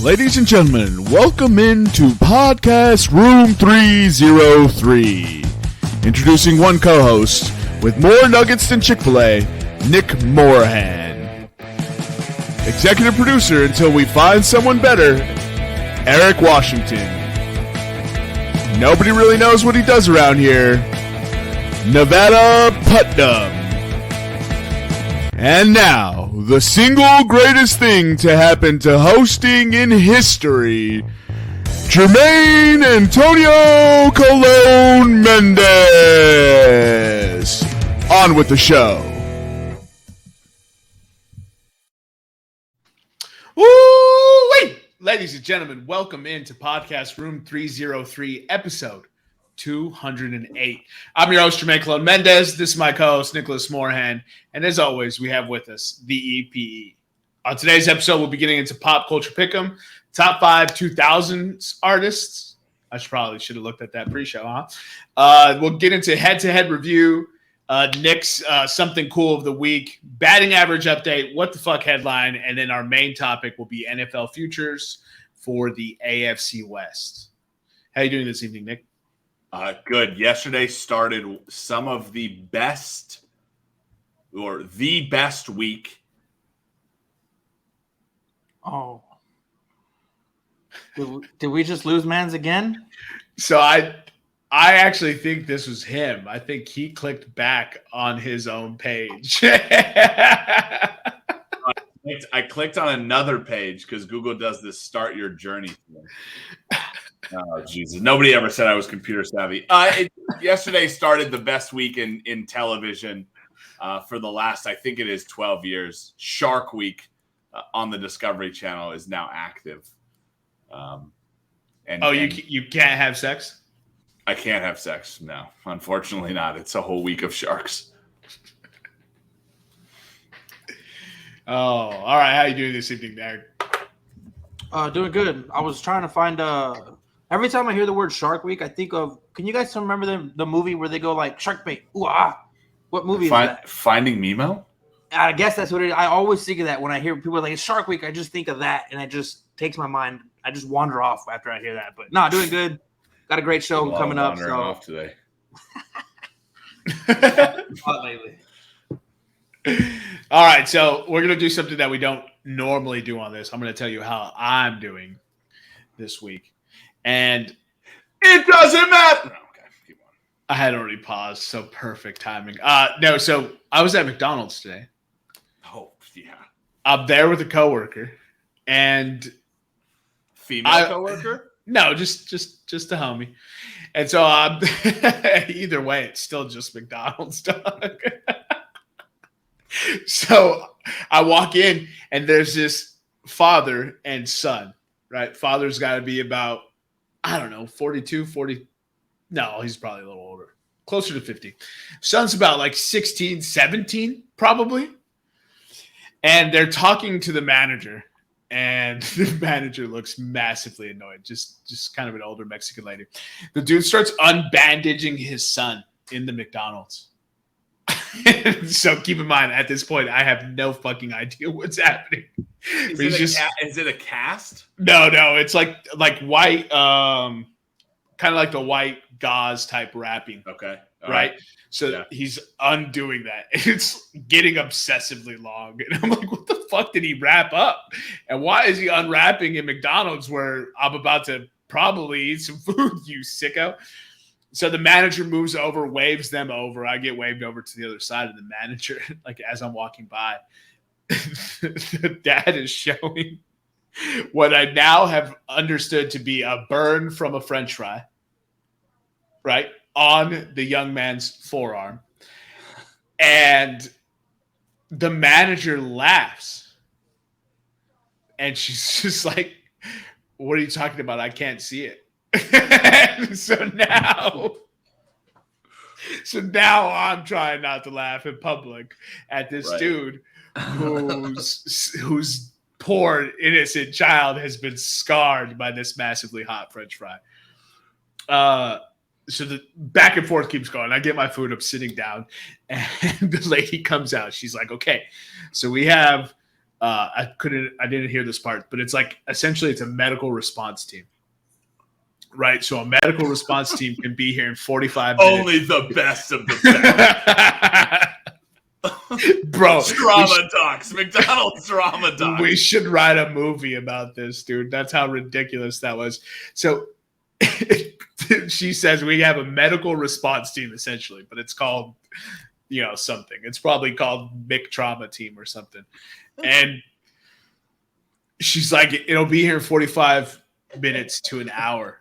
Ladies and gentlemen, welcome into Podcast Room 303. Introducing one co-host with more nuggets than Chick-fil-A, Nick Morahan. Executive producer until we find someone better, Eric Washington. Nobody really knows what he does around here, Nevada Putnam. And now, the single greatest thing to happen to hosting in history, Jermaine Antonio Colon Mendez. On with the show. Woo-wee! Ladies and gentlemen, welcome into Podcast Room 303, episode 208. I'm your host, Jermaine Colon Mendez. This is my co-host, Nicholas Morahan. And as always, we have with us the EPE. On today's episode, we'll be getting into pop culture pick'em, top 5 2000s artists. I should have looked at that pre-show, huh? We'll get into head-to-head review, Nick's something cool of the week, batting average update, what the fuck headline, and then our main topic will be NFL futures for the AFC West. How you doing this evening, Nick? Good. Yesterday started some of the best week. Oh. Did we just lose Mans again? So I actually think this was him. I think he clicked back on his own page. I clicked on another page because Google does this start your journey thing. Oh, Jesus. Nobody ever said I was computer savvy. Yesterday started the best week in television for the last, I think it is 12 years. Shark Week on the Discovery Channel is now active. You can't have sex? I can't have sex. No, unfortunately not. It's a whole week of sharks. Oh, all right. How you doing this evening, Eric? Doing good. I was trying to find every time I hear the word Shark Week, I think of, can you guys remember the movie where they go like shark bait? Ooh, ah. What movie is that? Finding Nemo? I guess that's what it is. I always think of that when I hear people like it's Shark Week. I just think of that, and it just takes my mind. I just wander off after I hear that. But no, doing good. Got a great show coming up. So off today. Not lately. All right, so we're going to do something that we don't normally do on this. I'm going to tell you how I'm doing this week. And it doesn't matter. No, okay, keep on. I had already paused, so perfect timing. So I was at McDonald's today. Oh, yeah. I'm there with a coworker, and female coworker? No, just a homie. And so either way, it's still just McDonald's, dog. So I walk in, and there's this father and son, right? Father's got to be about, 42, 40. No, he's probably a little older, closer to 50. Son's about like 16, 17, probably. And they're talking to the manager, and the manager looks massively annoyed, just kind of an older Mexican lady. The dude starts unbandaging his son in the McDonald's. So keep in mind, at this point, I have no fucking idea what's happening. Is it a cast? No, it's like white, kind of like the white gauze type wrapping. Okay. All right. So he's undoing that. It's getting obsessively long. And I'm like, what the fuck did he wrap up? And why is he unwrapping in McDonald's where I'm about to probably eat some food, you sicko? So the manager moves over, waves them over. I get waved over to the other side of the manager, like as I'm walking by. The dad is showing what I now have understood to be a burn from a French fry, right, on the young man's forearm. And the manager laughs. And she's just like, what are you talking about? I can't see it. So now I'm trying not to laugh in public at this dude whose poor innocent child has been scarred by this massively hot French fry. So the back and forth keeps going. I get my food, I'm sitting down, and the lady comes out. She's like, okay, so we have I didn't hear this part, but it's like essentially it's a medical response team. Right, so a medical response team can be here in 45 minutes. Only the best of the best. Bro, drama docs, McDonald's drama docs. We should write a movie about this, dude. That's how ridiculous that was. So she says we have a medical response team essentially, but it's called, something. It's probably called Mick Trauma Team or something. And she's like, it'll be here in 45 minutes to an hour.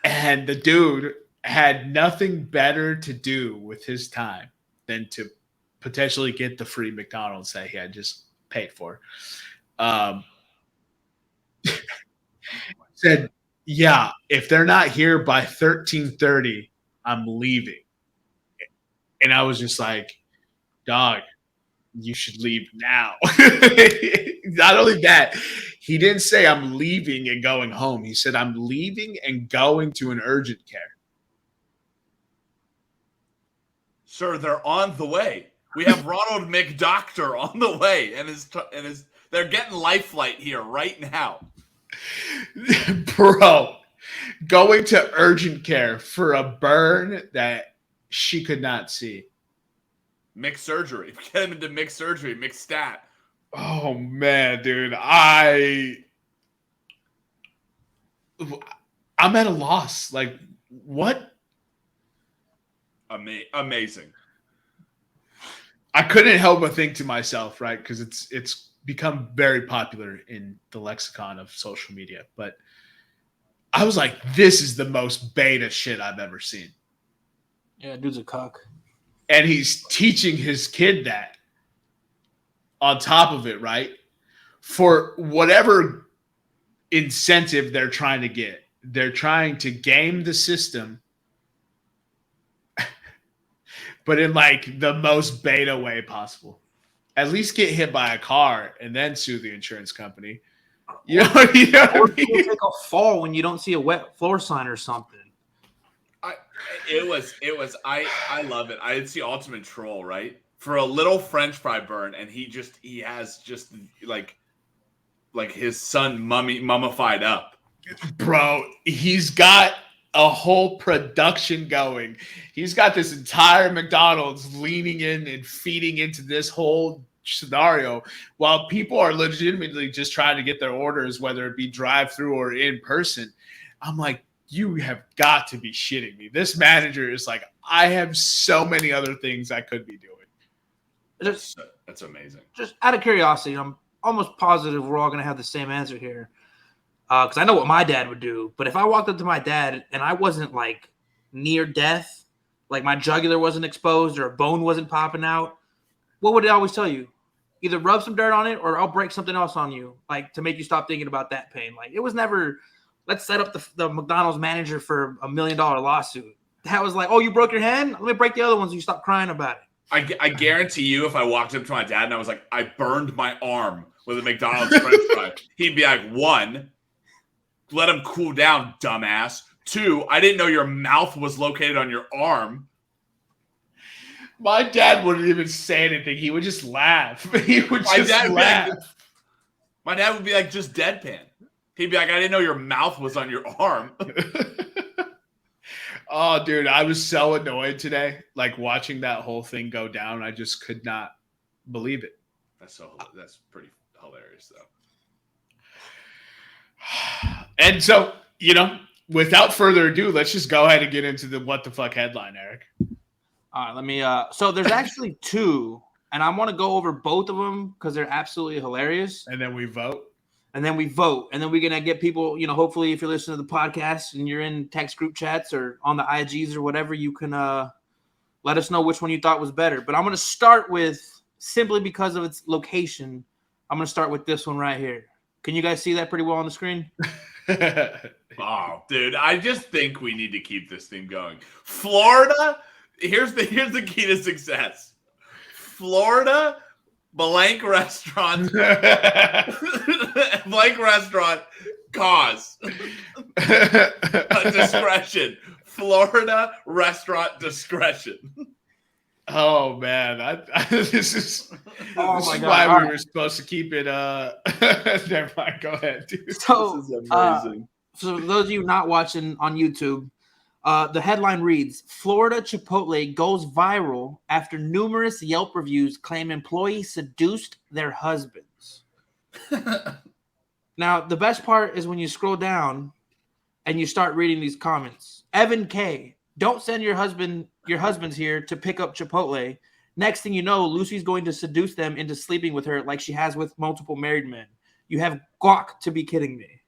And the dude had nothing better to do with his time than to potentially get the free McDonald's that he had just paid for. Said, yeah, if they're not here by 13:30, I'm leaving. And I was just like, dog, you should leave now. Not only that, he didn't say I'm leaving and going home. He said I'm leaving and going to an urgent care. Sir, they're on the way. We have Ronald McDoctor on the way, and they're getting life flight here right now. Bro, going to urgent care for a burn that she could not see. Mixed surgery. Get him into mixed surgery, mixed stat. Oh man, dude, I'm at a loss. Like, what? Amazing. I couldn't help but think to myself, right? Because it's become very popular in the lexicon of social media. But I was like, this is the most beta shit I've ever seen. Yeah, dude's a cuck. And he's teaching his kid that. On top of it, right? For whatever incentive they're trying to get. They're trying to game the system, but in like the most beta way possible. At least get hit by a car and then sue the insurance company. You know what I mean? Take a fall when you don't see a wet floor sign or something. I love it. I did see Ultimate Troll, right? For a little French fry burn, and he has just like his son mummified up. Bro, he's got a whole production going. He's got this entire McDonald's leaning in and feeding into this whole scenario while people are legitimately just trying to get their orders, whether it be drive-through or in person. I'm like, you have got to be shitting me. This manager is like, I have so many other things I could be doing. That's amazing. Just out of curiosity, I'm almost positive we're all going to have the same answer here. Because I know what my dad would do. But if I walked up to my dad and I wasn't like near death, like my jugular wasn't exposed or a bone wasn't popping out, what would it always tell you? Either rub some dirt on it or I'll break something else on you, like to make you stop thinking about that pain. Like it was never, let's set up the McDonald's manager for $1 million lawsuit. That was like, oh, you broke your hand? Let me break the other ones so you stop crying about it. I guarantee you, if I walked up to my dad and I was like, I burned my arm with a McDonald's French fry, he'd be like, 1, let him cool down, dumbass. 2, I didn't know your mouth was located on your arm. My dad wouldn't even say anything. He would just laugh. He would just laugh. My dad would be like, just deadpan. He'd be like, I didn't know your mouth was on your arm. Oh, dude, I was so annoyed today, like watching that whole thing go down. I just could not believe it. That's pretty hilarious, though. And so, without further ado, let's just go ahead and get into the what the fuck headline, Eric. All right, let me. So there's actually 2, and I want to go over both of them because they're absolutely hilarious. And then we vote. And then we're going to get people, hopefully if you're listening to the podcast and you're in text group chats or on the IGs or whatever, you can let us know which one you thought was better. But I'm going to start with, simply because of its location, I'm going to start with this one right here. Can you guys see that pretty well on the screen? Oh, dude, I just think we need to keep this thing going. Florida, here's the key to success. Florida blank restaurant cause discretion. Florida restaurant discretion. Oh man, this is Oh this my is God. why All we right. were supposed to keep it. Never mind. Go ahead, dude. So, This is amazing. so for those of you not watching on YouTube, the headline reads: Florida Chipotle goes viral after numerous Yelp reviews claim employees seduced their husbands. Now, the best part is when you scroll down and you start reading these comments. Evan K, don't send your husbands here to pick up Chipotle. Next thing you know, Lucy's going to seduce them into sleeping with her like she has with multiple married men. You have guac to be kidding me.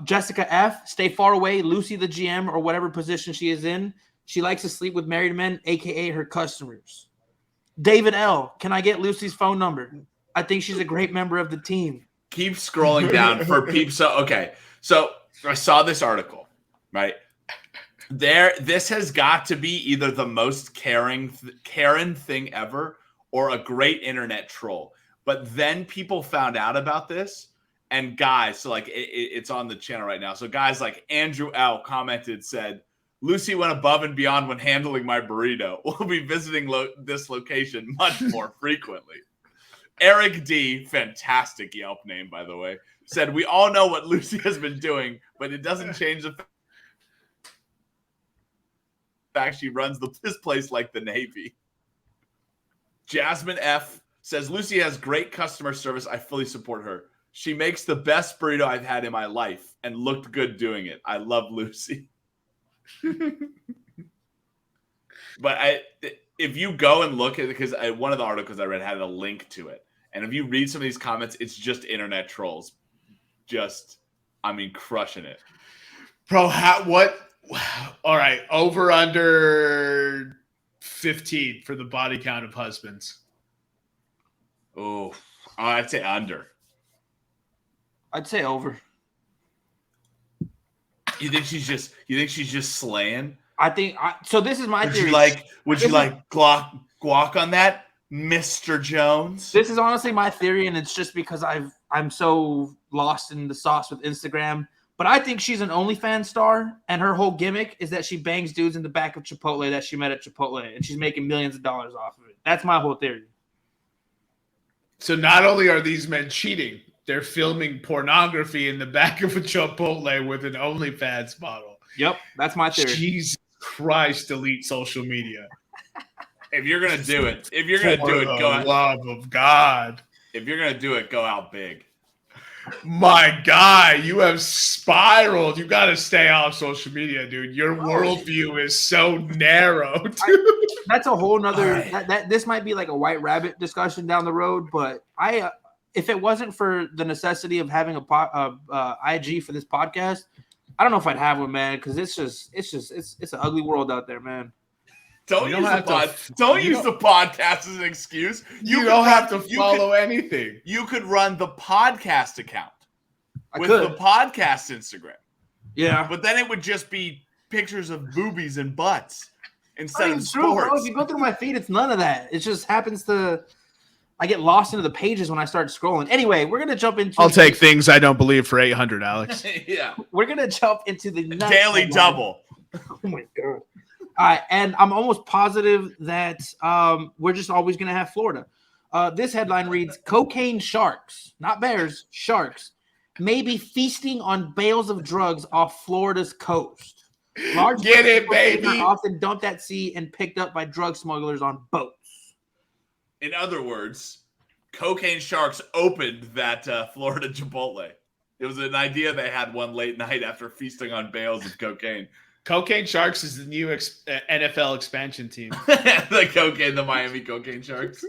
Jessica F, stay far away. Lucy, the GM, or whatever position she is in, she likes to sleep with married men, aka her customers. David L, can I get Lucy's phone number? I think she's a great member of the team. Keep scrolling down for peeps. So I saw this article, right? This has got to be either the most Karen thing ever or a great internet troll. But then people found out about this, and guys, so like it's on the channel right now. So guys like Andrew L commented, said, Lucy went above and beyond when handling my burrito. We'll be visiting this location much more frequently. Eric D, fantastic Yelp name, by the way, said, we all know what Lucy has been doing, but it doesn't change the fact she runs this place like the Navy. Jasmine F says, Lucy has great customer service. I fully support her. She makes the best burrito I've had in my life and looked good doing it. I love Lucy. But if you go and look at it, because one of the articles I read had a link to it. And if you read some of these comments, it's just internet trolls. Crushing it. Bro, what? All right, over under 15 for the body count of husbands. Oh, I'd say under. I'd say over. You think she's just slaying? I think so. This is my theory. Would you like guac on that, Mr. Jones? This is honestly my theory, and it's just because I'm so lost in the sauce with Instagram. But I think she's an OnlyFans star, and her whole gimmick is that she bangs dudes in the back of Chipotle that she met at Chipotle, and she's making millions of dollars off of it. That's my whole theory. So not only are these men cheating, they're filming pornography in the back of a Chipotle with an OnlyFans model. Yep, that's my theory. Jesus Christ, delete social media. If you're gonna do it, go out. Love of God. If you're gonna do it, go out big. My guy, you have spiraled. You got to stay off social media, dude. Your worldview is so narrow, dude. That's a whole nother. This might be like a white rabbit discussion down the road, but if it wasn't for the necessity of having a IG for this podcast, I don't know if I'd have one, man. Because it's an ugly world out there, man. Don't use the podcast as an excuse. You don't have to follow anything. You could run the podcast account with the podcast Instagram. Yeah. But then it would just be pictures of boobies and butts instead of true, sports. bro. If you go through my feed, it's none of that. It just happens to – I get lost into the pages when I start scrolling. Anyway, we're going to jump into – I'll take things I don't believe for 800, Alex. Yeah. We're going to jump into the next Daily Double. Oh, my God. All right, and I'm almost positive that we're just always going to have Florida. This headline reads, cocaine sharks, not bears, sharks, may be feasting on bales of drugs off Florida's coast. Large Get it, baby. Are often dumped at sea and picked up by drug smugglers on boats. In other words, cocaine sharks opened that Florida Chipotle. It was an idea they had one late night after feasting on bales of cocaine. Cocaine Sharks is the new NFL expansion team. the Miami Cocaine Sharks.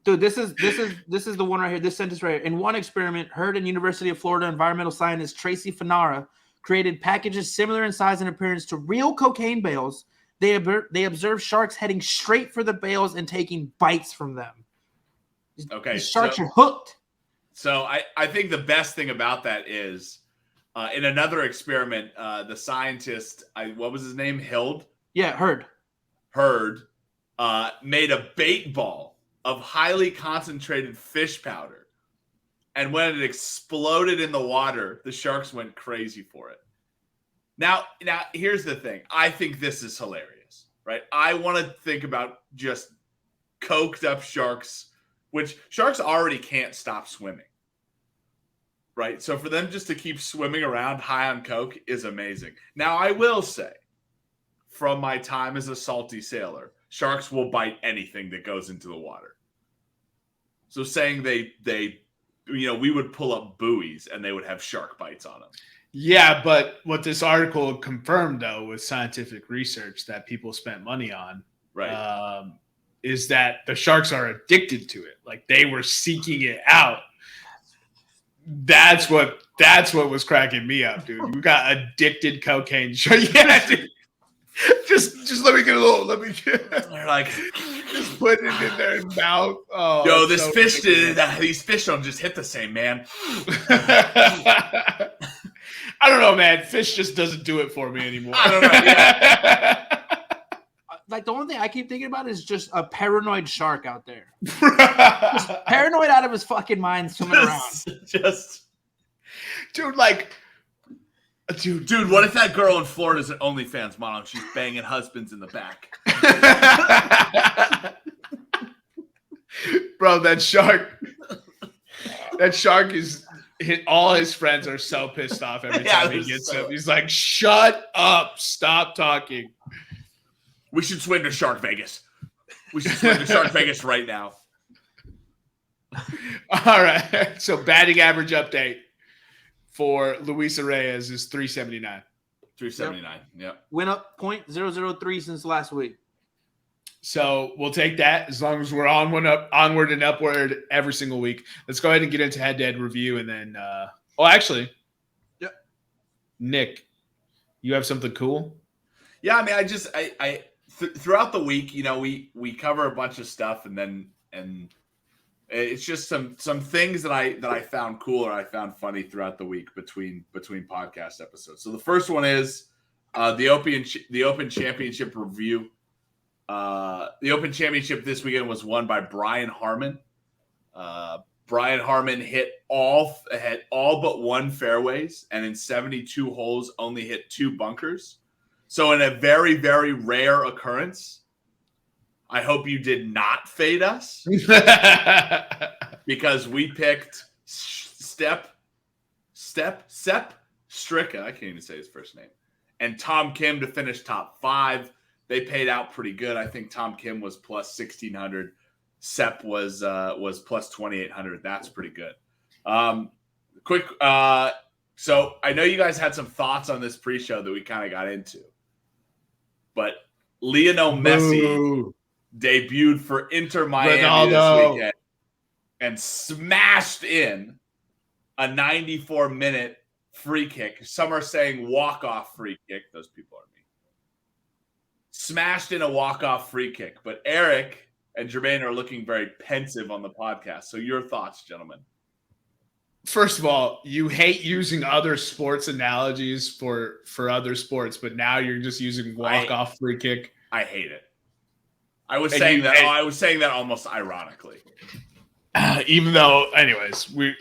Dude, this is the one right here. This sentence right here. In one experiment, Hurd and University of Florida environmental scientist Tracy Fanara created packages similar in size and appearance to real cocaine bales. They observed sharks heading straight for the bales and taking bites from them. Okay, the sharks are hooked. So I think the best thing about that is in another experiment, the scientist, what was his name? Hurd? Yeah, Hurd. Hurd made a bait ball of highly concentrated fish powder. And when it exploded in the water, the sharks went crazy for it. Now here's the thing. I think this is hilarious. right? I want to think about just coked up sharks, which sharks already can't stop swimming, right? So for them just to keep swimming around high on coke is amazing. Now, I will say, from my time as a salty sailor, sharks will bite anything that goes into the water. So saying they we would pull up buoys and they would have shark bites on them. Yeah, but what this article confirmed, though, with scientific research that people spent money on, right, is that the sharks are addicted to it. Like they were seeking it out. That's what was cracking me up, dude. You got addicted cocaine shark. Yeah, dude. Just let me get a little. They're like, just put it in their mouth. Oh, yo, this fish did. These fish don't just hit the same, man. I don't know, man. Fish just doesn't do it for me anymore. I don't know. Yeah. Like the only thing I keep thinking about is just a paranoid shark out there, just paranoid out of his fucking mind, swimming around. Dude, like. Dude, what if that girl in Florida is an OnlyFans model and she's banging husbands in the back? Bro, that shark is all his friends are so pissed off every time he gets him. He's like, shut up, stop talking. We should swim to Shark Vegas. We should swim to Shark Vegas right now. All right. So batting average update for Luis Reyes is 379. 379. Yep. Went up 0.003 since last week. So we'll take that as long as we're onward and upward every single week. Let's go ahead and get into head-to-head review, and then Nick, you have something cool? Yeah, I mean, throughout the week, we cover a bunch of stuff, and it's just some things that I found cool or I found funny throughout the week between podcast episodes. So the first one is the Open Championship review. The Open Championship this weekend was won by Brian Harmon. Brian Harmon had all but one fairways, and in 72 holes only hit 2 bunkers. So in a very, very rare occurrence, I hope you did not fade us because we picked Sepp Stricka. I can't even say his first name. And Tom Kim to finish top 5. They paid out pretty good. I think Tom Kim was plus 1,600. Sepp was plus 2,800. That's pretty good. So I know you guys had some thoughts on this pre-show that we kind of got into, but Lionel Messi debuted for Inter Miami this weekend and smashed in a 94-minute free kick. Some are saying walk-off free kick. Those people are me. Smashed in a walk-off free kick. But Eric and Jermaine are looking very pensive on the podcast. So your thoughts, gentlemen. First of all, you hate using other sports analogies for other sports, but now you're just using walk-off free kick. I hate it. I was saying that almost ironically. Even though, anyways, no,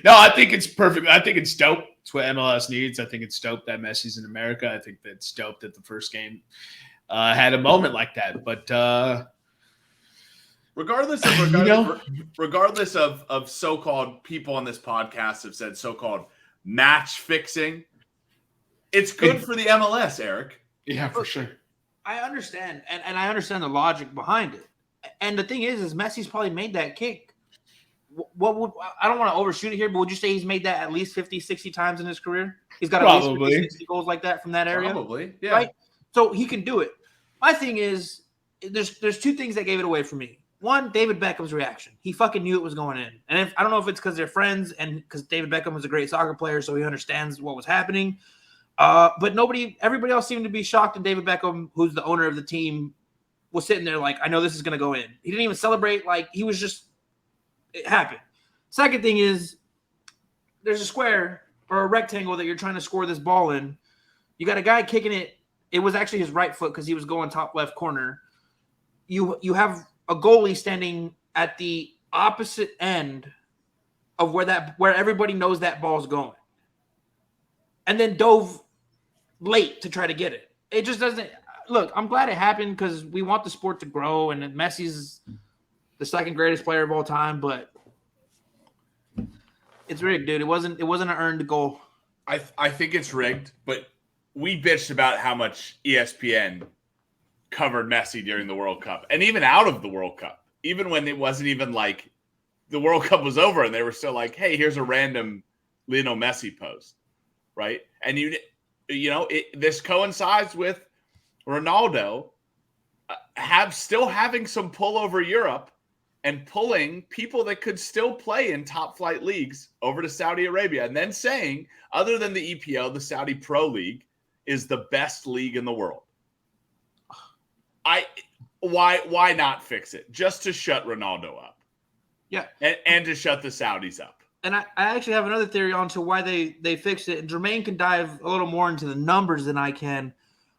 I think it's perfect. I think it's dope. It's what MLS needs. I think it's dope that Messi's in America. I think that's dope that the first game had a moment like that. But regardless of so-called people on this podcast have said so-called match fixing, it's good for the MLS, Eric. Yeah, for sure. I understand, and I understand the logic behind it. And the thing is Messi's probably made that kick. I don't want to overshoot it here, but would you say he's made that at least 50, 60 times in his career? He's got at least 50, 60 goals like that from that area? Probably, yeah. Right? So he can do it. My thing is, there's 2 things that gave it away for me. One, David Beckham's reaction. He fucking knew it was going in. And I don't know if it's because they're friends and because David Beckham was a great soccer player, so he understands what was happening. But everybody else seemed to be shocked, and David Beckham, who's the owner of the team, was sitting there like, I know this is going to go in. He didn't even celebrate. Like, he was just, it happened. Second thing is, there's a square or a rectangle that you're trying to score this ball in. You got a guy kicking it. It was actually his right foot because he was going top left corner. You have a goalie standing at the opposite end of where everybody knows that ball's going, and then dove late to try to get it. It just doesn't. look, I'm glad it happened because we want the sport to grow, and Messi's the second greatest player of all time, but it's rigged, dude. It wasn't an earned goal. I think it's rigged, but we bitched about how much ESPN covered Messi during the World Cup and even out of the World Cup, even when it wasn't even like the World Cup was over and they were still like, hey, here's a random Lionel Messi post, right? And this coincides with Ronaldo still having some pull over Europe and pulling people that could still play in top flight leagues over to Saudi Arabia, and then saying, other than the EPO, the Saudi Pro League is the best league in the world. Why not fix it? Just to shut Ronaldo up. Yeah. And to shut the Saudis up. And I actually have another theory on to why they fixed it. And Jermaine can dive a little more into the numbers than I can.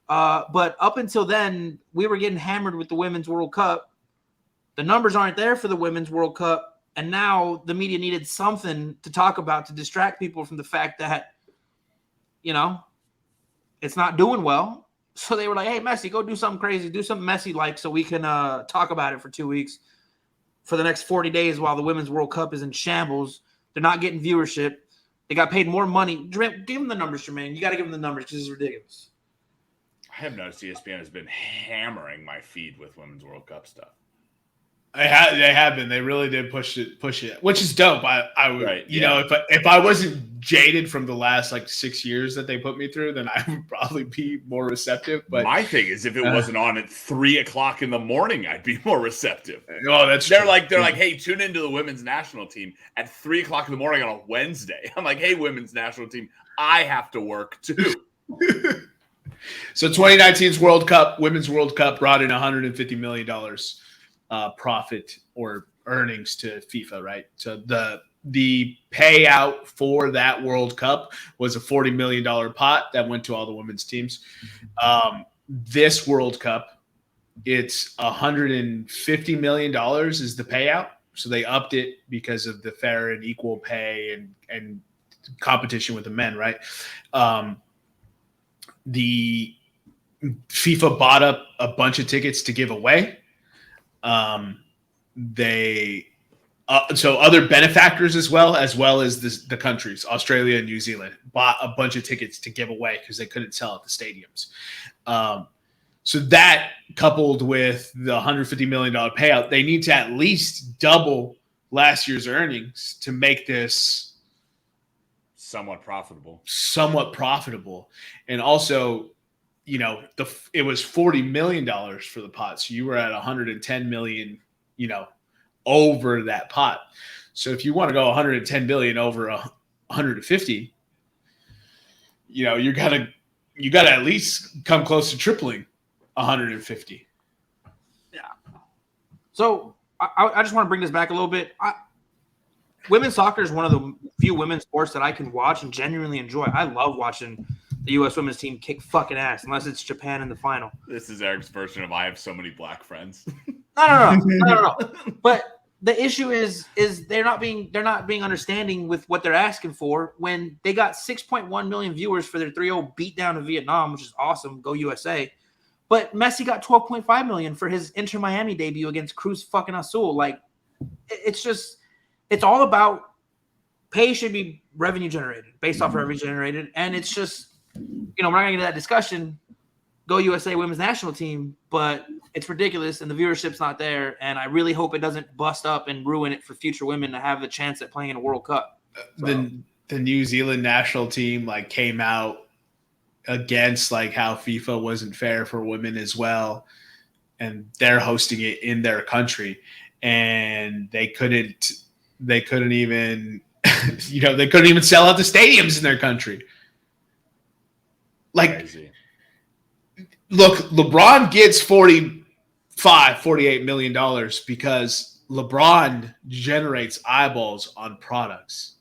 But up until then, we were getting hammered with the Women's World Cup. The numbers aren't there for the Women's World Cup. And now the media needed something to talk about to distract people from the fact that, it's not doing well. So they were like, hey, Messi, go do something crazy. Do something Messi-like so we can talk about it for 2 weeks for the next 40 days while the Women's World Cup is in shambles. They're not getting viewership. They got paid more money. Give them the numbers, Jermaine. You got to give them the numbers because it's ridiculous. I have noticed ESPN has been hammering my feed with Women's World Cup stuff. They have been. They really did push it, which is dope. I would, right, if I wasn't jaded from the last 6 years that they put me through, then I would probably be more receptive. But my thing is, if it wasn't on at 3:00 in the morning, I'd be more receptive. Oh, that's they're true. like, hey, tune into the women's national team at 3:00 in the morning on a Wednesday. I'm like, hey, women's national team, I have to work too. So 2019's World Cup, Women's World Cup, brought in $150 million profit or earnings to FIFA, right? So the payout for that World Cup was a $40 million pot that went to all the women's teams. This World Cup, it's $150 million is the payout. So they upped it because of the fair and equal pay and competition with the men, right? The FIFA bought up a bunch of tickets to give away. So other benefactors as well as the countries, Australia and New Zealand, bought a bunch of tickets to give away because they couldn't sell at the stadiums. So that coupled with the $150 million payout, they need to at least double last year's earnings to make this somewhat profitable. And also, it was $40 million for the pot. So you were at $110 million, over that pot. So if you want to go 110 billion over 150, you gotta at least come close to tripling 150. Yeah. So I just want to bring this back a little bit. Women's soccer is one of the few women's sports that I can watch and genuinely enjoy. I love watching the U.S. women's team kick fucking ass, unless it's Japan in the final. This is Eric's version of I have so many black friends. No. But the issue is they're not being understanding with what they're asking for when they got 6.1 million viewers for their 3-0 beatdown of Vietnam, which is awesome. Go USA. But Messi got 12.5 million for his Inter Miami debut against Cruz fucking Azul. Like, it's all about pay should be revenue generated, based off revenue generated. And it's just, we're not going to get that discussion. Go USA women's national team, but it's ridiculous and the viewership's not there. And I really hope it doesn't bust up and ruin it for future women to have a chance at playing in a World Cup. So. The New Zealand national team came out against how FIFA wasn't fair for women as well. And they're hosting it in their country and they couldn't even, they couldn't even sell out the stadiums in their country. Crazy. Look, LeBron gets $48 million because LeBron generates eyeballs on products.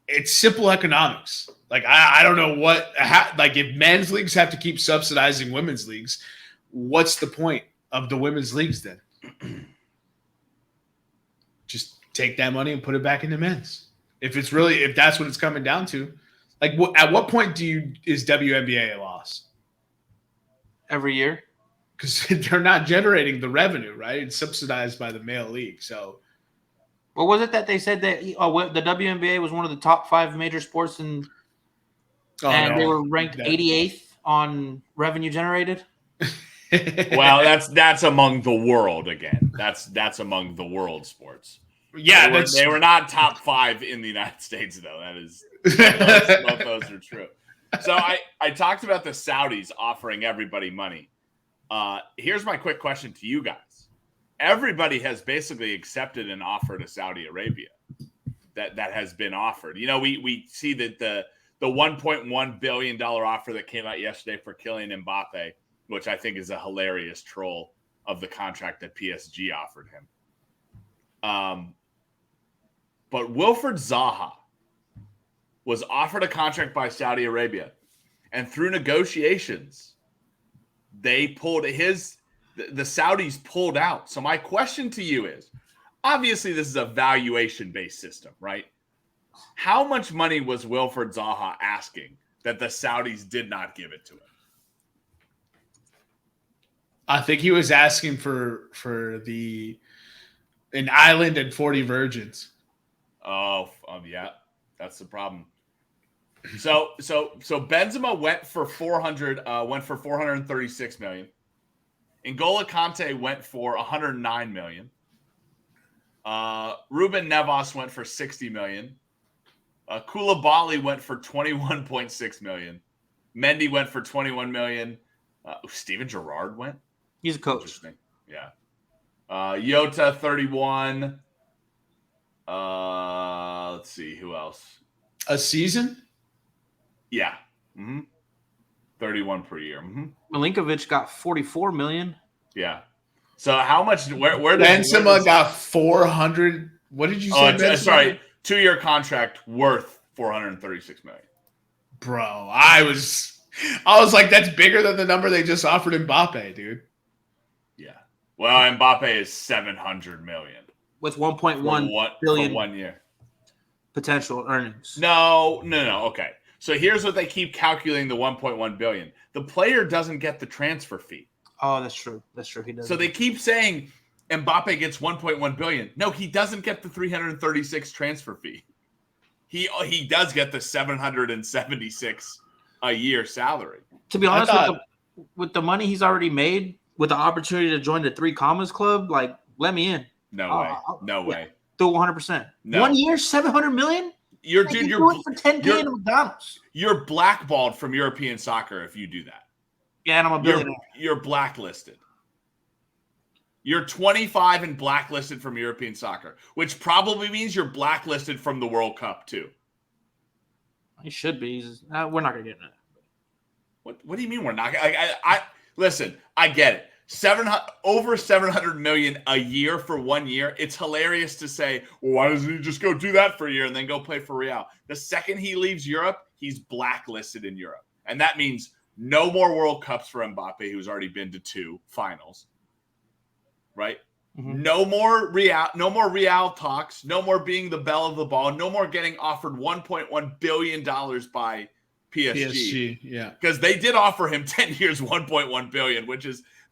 It's simple economics. I don't know if men's leagues have to keep subsidizing women's leagues, what's the point of the women's leagues then? Just take that money and put it back into men's. If that's what it's coming down to, Like, at what point is WNBA a loss? Every year. Because they're not generating the revenue, right? It's subsidized by the male league. So, what was it that they said that the WNBA was one of the top 5 major sports they were ranked 88th on revenue generated? Well, that's among the world again. That's among the world sports. Yeah, they were not top 5 in the United States, though. That is both those are true. So I talked about the Saudis offering everybody money. Here's my quick question to you guys. Everybody has basically accepted an offer to Saudi Arabia that has been offered. You know, we see that the $1.1 billion offer that came out yesterday for Kylian Mbappe, which I think is a hilarious troll of the contract that PSG offered him. But Wilfred Zaha was offered a contract by Saudi Arabia, and through negotiations, the Saudis pulled out. So my question to you is, obviously this is a valuation-based system, right? How much money was Wilfred Zaha asking that the Saudis did not give it to him? I think he was asking for an island and 40 virgins. Oh yeah, that's the problem. So Benzema went for 436 million. N'Golo Kante went for 109 million. Ruben Neves went for 60 million. Koulibaly went for 21.6 million. Mendy went for 21 million. Steven Gerrard went. He's a coach. Interesting. Yeah. Yota 31. Let's see who else. A season? Yeah. 31 per year. Milinkovic got 44 million. Yeah. So how much? Where Benzema got 400? What did you say? Sorry, 2-year contract worth 436 million. Bro, I was like, that's bigger than the number they just offered Mbappe, dude. Yeah. Well, Mbappe is 700 million with 1.1 billion for 1 year potential earnings. No. Okay. So here's what they keep calculating the 1.1 billion. The player doesn't get the transfer fee. Oh, that's true. He doesn't. So they keep saying Mbappe gets 1.1 billion. No, he doesn't get the 336 transfer fee. He does get the 776 a year salary. To be honest, with the money he's already made, with the opportunity to join the 3 Commas Club, like, let me in. No way. Do 100%. No. 1 year, 700 million. You're do it for 10K in McDonald's. You're blackballed from European soccer if you do that. Yeah, and I'm a billionaire. You're blacklisted. You're 25 and blacklisted from European soccer, which probably means you're blacklisted from the World Cup too. He should be. We're not gonna get in it. What do you mean we're not? I listen. I get it. Over 700 million a year for 1 year. It's hilarious to say, well, why doesn't he just go do that for a year and then go play for Real? The second he leaves Europe, he's blacklisted in Europe, and that means no more World Cups for Mbappe, who's already been to 2 finals. Right? Mm-hmm. No more Real talks. No more being the belle of the ball. No more getting offered $1.1 billion by PSG. Yeah. Because they did offer him 10 years, $1.1 billion,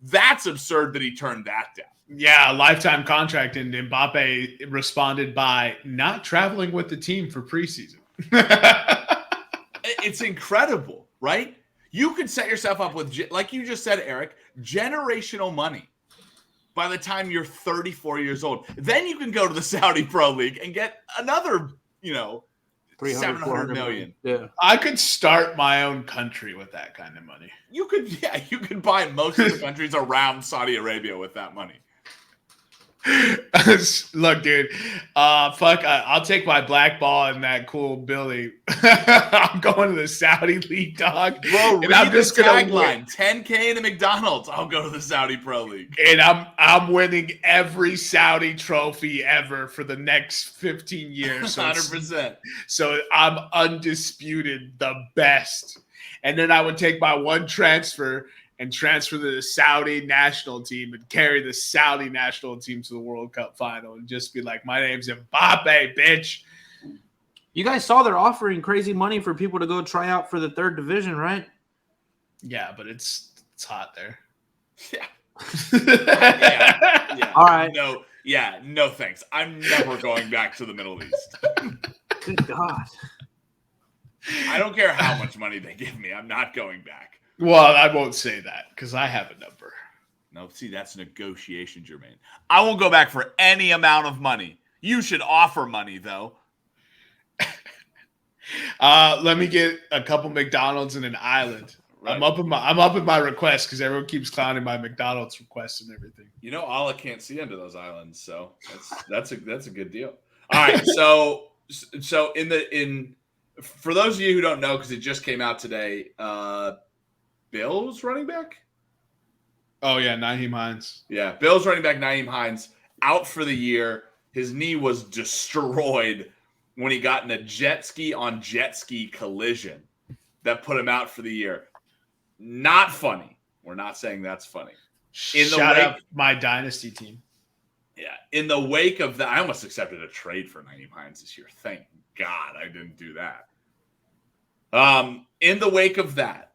that's absurd that he turned that down. Yeah, a lifetime contract, and Mbappe responded by not traveling with the team for preseason. It's incredible, right? You could set yourself up with, like you just said, Eric, generational money by the time you're 34 years old. Then you can go to the Saudi Pro League and get another, 700 million. Yeah. I could start my own country with that kind of money. You could buy most of the countries around Saudi Arabia with that money. Look, dude, I'll take my black ball and that cool Billy. I'm going to the Saudi League, dog. Bro, and I'm just gonna tagline, 10K in a McDonald's. I'll go to the Saudi Pro League. And I'm winning every Saudi trophy ever for the next 15 years. So 100%. So I'm undisputed the best. And then I would take my one transfer and transfer to the Saudi national team and carry the Saudi national team to the World Cup final and just be like, my name's Mbappe, bitch. You guys saw they're offering crazy money for people to go try out for the 3rd division, right? Yeah, but it's hot there. Yeah. Yeah. All right. No thanks. I'm never going back to the Middle East. Good God. I don't care how much money they give me. I'm not going back. Well, I won't say that because I have a number. No, see, that's negotiation, Jermaine. I won't go back for any amount of money. You should offer money, though. Let me get a couple McDonald's and an island. Right. I'm up in my request because everyone keeps clowning my McDonald's requests and everything. You know, Allah can't see into those islands, so that's a good deal. All right, so for those of you who don't know, because it just came out today, Bills running back. Oh yeah, Nyheim Hines. Yeah, Bills running back Nyheim Hines out for the year. His knee was destroyed when he got in a jet ski collision that put him out for the year. Not funny. We're not saying that's funny. Shout out my dynasty team. Yeah. In the wake of that, I almost accepted a trade for Nyheim Hines this year. Thank God I didn't do that. In the wake of that,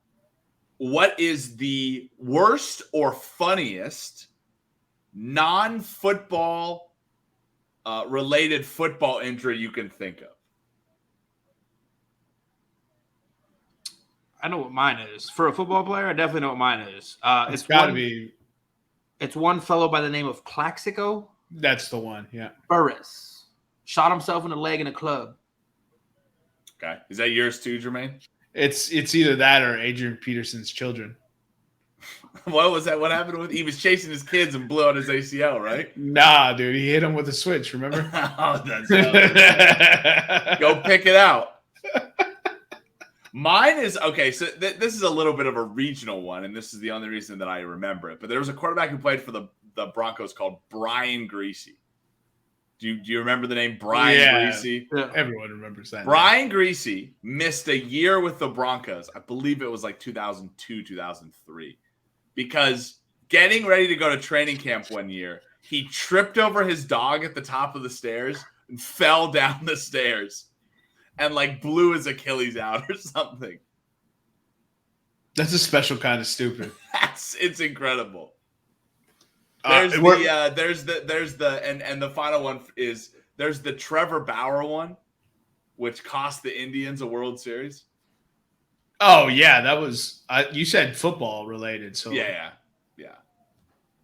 what is the worst or funniest non-football related football injury you can think of? I know what mine is. For a football player, I definitely know what mine is. It's got to be. It's one fellow by the name of Plaxico. That's the one, yeah. Burris. Shot himself in the leg in a club. Okay. Is that yours too, Jermaine? It's either that or Adrian Peterson's children. What was that? What happened with? He was chasing his kids and blew out his ACL, right? Nah, dude. He hit him with a switch, remember? Oh, that's go pick it out. Mine is okay. So this is a little bit of a regional one, and this is the only reason that I remember it. But there was a quarterback who played for the Broncos called Brian Greasy. Do you remember the name Brian Greasy? Yeah. Everyone remembers that. Brian Greasy missed a year with the Broncos. I believe it was like 2002, 2003, because getting ready to go to training camp one year, he tripped over his dog at the top of the stairs and fell down the stairs. And like blew his Achilles out or something. That's a special kind of stupid. It's incredible. There's the final one is there's the Trevor Bauer one, which cost the Indians a World Series. Oh yeah, that was you said football related, so yeah.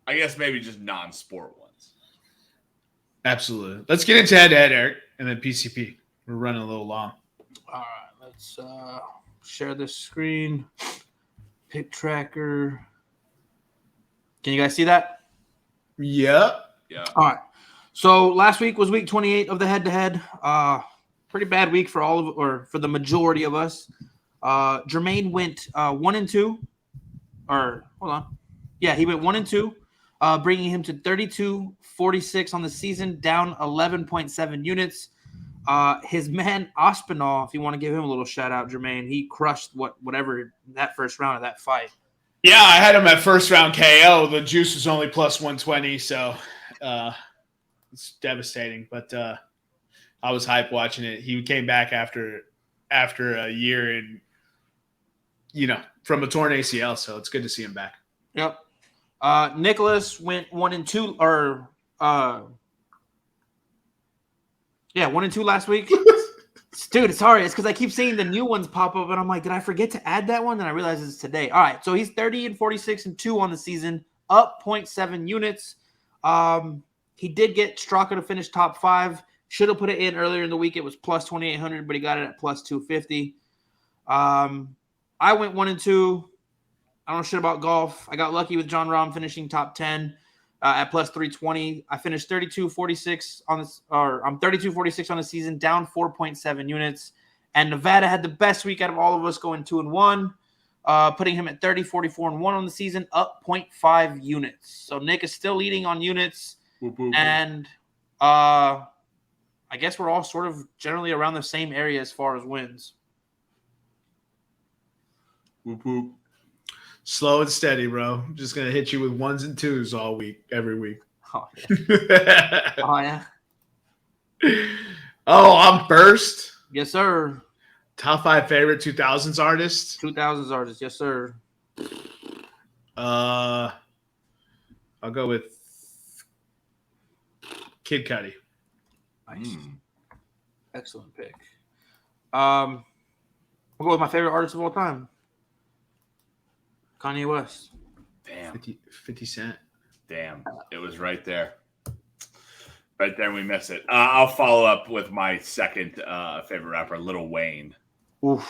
I guess maybe just non-sport ones. Absolutely. Let's get into head-to-head, Eric, and then PCP. We're running a little long. All right, let's share this screen. Pick tracker. Can you guys see that? Yeah. All right. So last week was week 28 of the head-to-head. Pretty bad week for the majority of us. Jermaine went 1-2. Or hold on. Yeah, he went 1-2, bringing him to 32-46 on the season, down 11.7 units. His man Ospinall, if you want to give him a little shout out, Jermaine, he crushed whatever that first round of that fight. Yeah, I had him at first round KO. The juice was only plus 120, so it's devastating. But I was hyped watching it. He came back after a year and from a torn ACL, so it's good to see him back. Yep. Nicholas went 1-2 or 1-2 last week. Dude, sorry. It's because I keep seeing the new ones pop up, and I'm like, did I forget to add that one? And I realize it's today. All right, so he's 30-46-2 on the season, up 0.7 units. He did get Straka to finish top 5. Should have put it in earlier in the week. It was plus 2,800, but he got it at plus 250. I went 1-2. I don't know shit about golf. I got lucky with John Rahm finishing top 10. At plus 320. I finished 32-46 on this, or I'm 32-46 on the season, down 4.7 units. And Nevada had the best week out of all of us, going 2-1, putting him at 30-44-1 on the season, up 0.5 units. So Nick is still leading on units, and I guess we're all sort of generally around the same area as far as wins. Whoop whoop. Slow and steady, bro. I'm just going to hit you with 1s and 2s all week, every week. Oh, yeah. Oh, yeah. Oh, I'm first. Yes, sir. Top 5 favorite 2000s artists. 2000s artists. Yes, sir. I'll go with Kid Cudi. Nice. Excellent pick. I'll go with my favorite artist of all time. Kanye West. Damn. 50 Cent. Damn. It was right there. Right there, we miss it. I'll follow up with my second favorite rapper, Lil Wayne. Oof.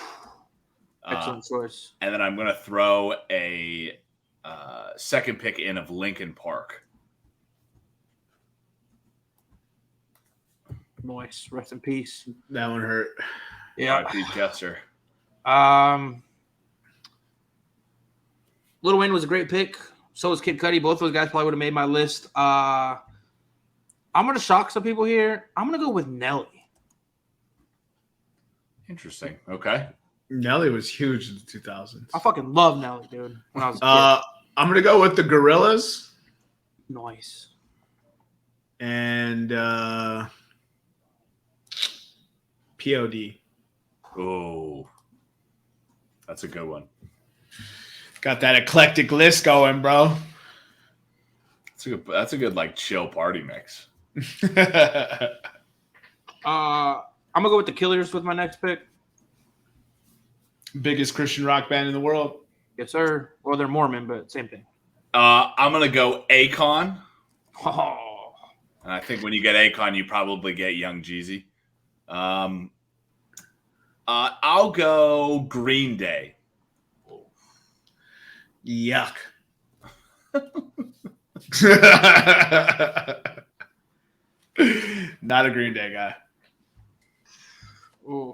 Excellent choice. And then I'm going to throw a second pick in of Linkin Park. Nice. Rest in peace. That one hurt. Yeah. Pete Chester. Lil Wayne was a great pick. So was Kid Cudi. Both those guys probably would have made my list. I'm going to shock some people here. I'm going to go with Nelly. Interesting. Okay. Nelly was huge in the 2000s. I fucking love Nelly, dude. When I was a kid. I'm going to go with the Gorillas. Nice. And POD. Oh, that's a good one. Got that eclectic list going, bro. That's a good like chill party mix. I'm gonna go with the Killers with my next pick. Biggest Christian rock band in the world. Yes, sir. Well, they're Mormon, but same thing. I'm gonna go Akon. Oh. And I think when you get Akon, you probably get Young Jeezy. I'll go Green Day. Yuck. Not a Green Day guy. Ooh.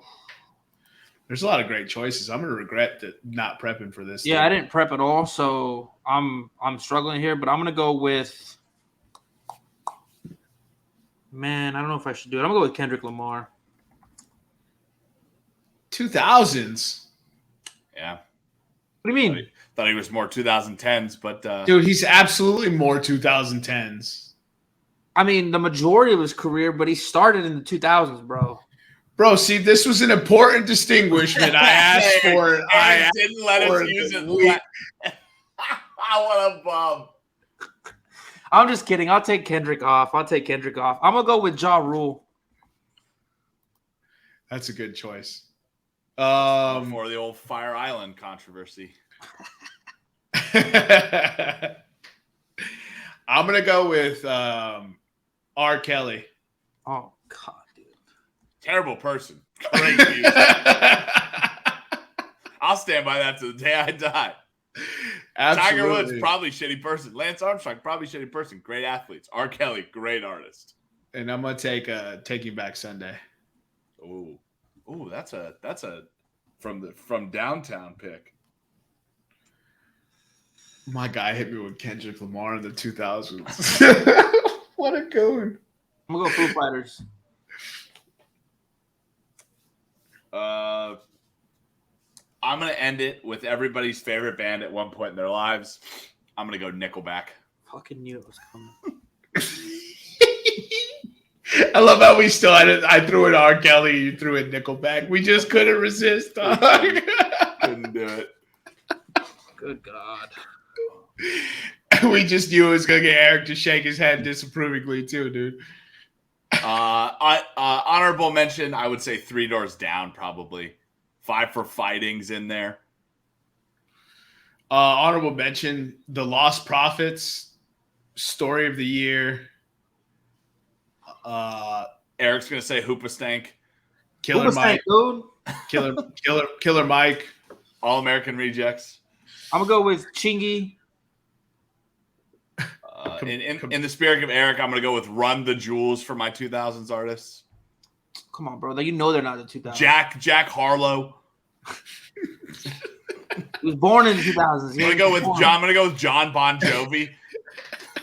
There's a lot of great choices. I'm gonna regret not prepping for this. Yeah, I didn't prep at all, so I'm struggling here, but I'm gonna go with. Man, I don't know if I should do it. I'm gonna go with Kendrick Lamar. 2000s. Yeah. What do you mean? Thought he was more 2010s, but Dude, he's absolutely more 2010s. I mean, the majority of his career, but he started in the 2000s, bro. Bro, see, this was an important distinguishment. I asked for it. I didn't let us use it. What a bum. I'm just kidding. I'll take Kendrick off. I'm going to go with Ja Rule. That's a good choice. For the old Fire Island controversy. I'm going to go with R. Kelly. Oh, God, dude. Terrible person. Great music. I'll stand by that to the day I die. Absolutely. Tiger Woods, probably shitty person. Lance Armstrong, probably shitty person. Great athletes. R. Kelly, great artist. And I'm gonna take Taking Back Sunday. Ooh, that's a from downtown pick. My guy hit me with Kendrick Lamar in the 2000s. What a goon. I'm gonna go Foo Fighters. I'm going to end it with everybody's favorite band at one point in their lives. I'm going to go Nickelback. Fucking knew it was coming. I love how we still had it. I threw in R. Kelly, you threw in Nickelback. We just couldn't resist. Couldn't do it. Good God. We just knew it was going to get Eric to shake his head disapprovingly too, dude. Honorable mention, I would say Three Doors Down, probably. Five for Fighting's in there. Honorable mention, The Lost Prophets, Story of the Year. Eric's gonna say Hoopastank. Killer Mike. Dude. Killer Mike. All American Rejects. I'm gonna go with Chingy. In the spirit of Eric, I'm gonna go with Run the Jewels for my 2000s artists. Come on, bro. You know they're not the 2000s. Jack Harlow. He was born in the 2000s. I'm gonna go with John Bon Jovi.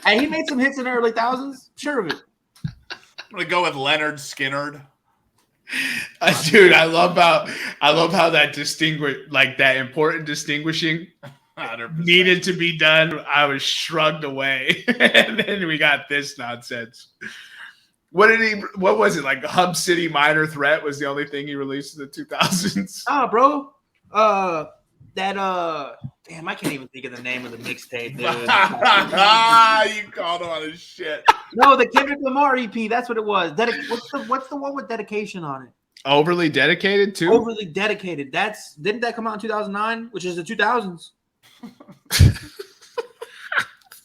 And he made some hits in the early thousands. Sure of it. I'm gonna go with Leonard Skinner. Dude, I love how that that important distinguishing 100%. needed to be done. I was shrugged away, and then we got this nonsense. What was it? Like Hub City Minor Threat was the only thing he released in the 2000s. Bro. Damn, I can't even think of the name of the mixtape, dude. You called him on his shit. No, the Kendrick Lamar EP. That's what it was. What's the one with dedication on it? Overly Dedicated too. Overly Dedicated. Didn't that come out in 2009, which is the 2000s?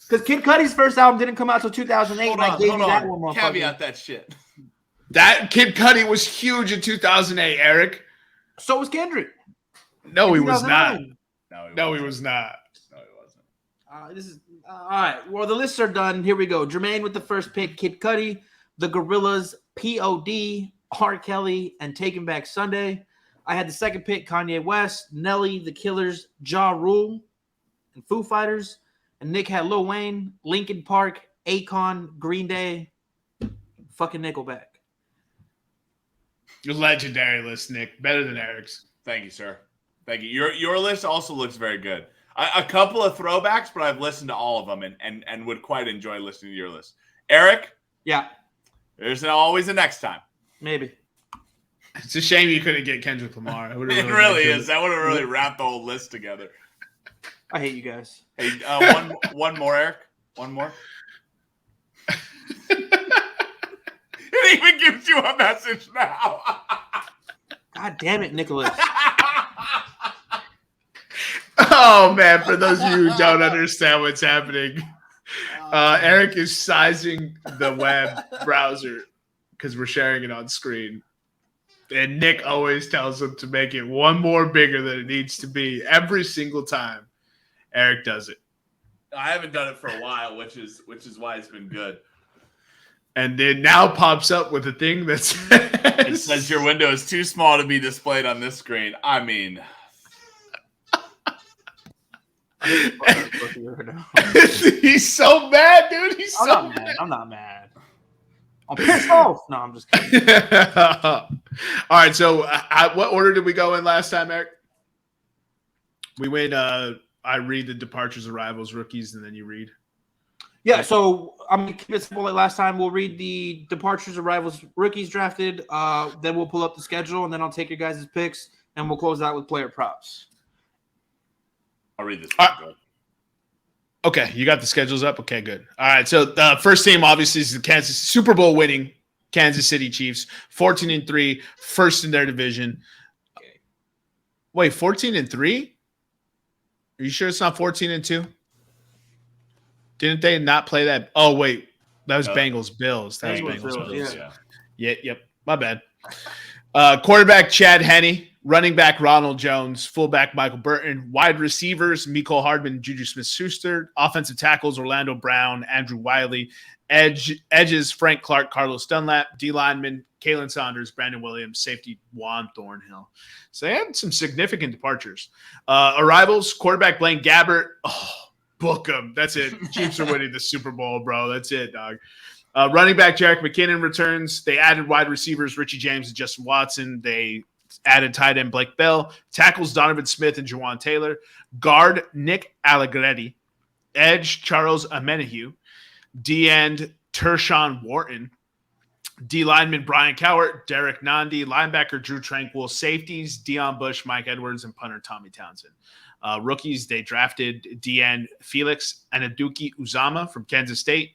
Because Kid Cudi's first album didn't come out until 2008. Hold and I gave on. you that one. Caveat that shit. That Kid Cudi was huge in 2008, Eric. So was Kendrick. No, he was not. No, he was not. No, he wasn't. This is all right. Well, the lists are done. Here we go. Jermaine with the first pick. Kid Cudi, The Gorillaz, P.O.D., R. Kelly, and Taking Back Sunday. I had the second pick. Kanye West, Nelly, The Killers, Ja Rule, and Foo Fighters. And Nick had Lil Wayne, Linkin Park, Akon, Green Day, fucking Nickelback. Your legendary list, Nick. Better than Eric's. Thank you, sir. Thank you. Your list also looks very good. A couple of throwbacks, but I've listened to all of them and would quite enjoy listening to your list. Eric? Yeah. There's always a next time. Maybe. It's a shame you couldn't get Kendrick Lamar. It really is. That would have really wrapped the whole list together. I hate you guys. Hey, one more, Eric. One more. It even gives you a message now. God damn it, Nicholas. Oh, man, for those of you who don't understand what's happening, Eric is sizing the web browser because we're sharing it on screen. And Nick always tells him to make it one more bigger than it needs to be every single time Eric does it. I haven't done it for a while, which is why it's been good. And then now pops up with a thing that says, it says your window is too small to be displayed on this screen. I mean, he's so mad, dude. He's so mad. I'm not mad. I'm pissed off. No, I'm just kidding. All right. So, what order did we go in last time, Eric? We went. I read the departures, arrivals, rookies, and then you read. Yeah, so I'm going to keep it simple like last time. We'll read the departures, arrivals, rookies drafted. Then we'll pull up the schedule, and then I'll take your guys' picks, and we'll close out with player props. I'll read this. Okay, you got the schedules up? Okay, good. All right, so the first team, obviously, is the Kansas Super Bowl winning Kansas City Chiefs, 14-3, first in their division. Okay. Wait, 14-3? Are you sure it's not 14-2? Didn't they not play that? Oh, wait. That was Bengals Bills. That was Bengals Bills. Yeah. Yep. My bad. Quarterback Chad Henne, running back Ronald Jones, fullback Michael Burton, wide receivers Mecole Hardman, Juju Smith-Schuster, offensive tackles Orlando Brown, Andrew Wiley, edges Frank Clark, Carlos Dunlap, D lineman Kalen Saunders, Brandon Williams, safety Juan Thornhill. So they had some significant departures. Arrivals, quarterback Blaine Gabbert. Oh, book them. That's it. Chiefs are winning the Super Bowl, bro. That's it, dog. Running back Jerick McKinnon returns. They added wide receivers Richie James and Justin Watson. They added tight end Blake Bell. Tackles Donovan Smith and Jawan Taylor. Guard Nick Allegretti. Edge Charles Amenahue. D end Tershawn Wharton. D lineman Brian Cowart. Derek Nandi. Linebacker Drew Tranquil. Safeties Deion Bush, Mike Edwards, and punter Tommy Townsend. Rookies, they drafted DN Felix Anaduki Uzama from Kansas State.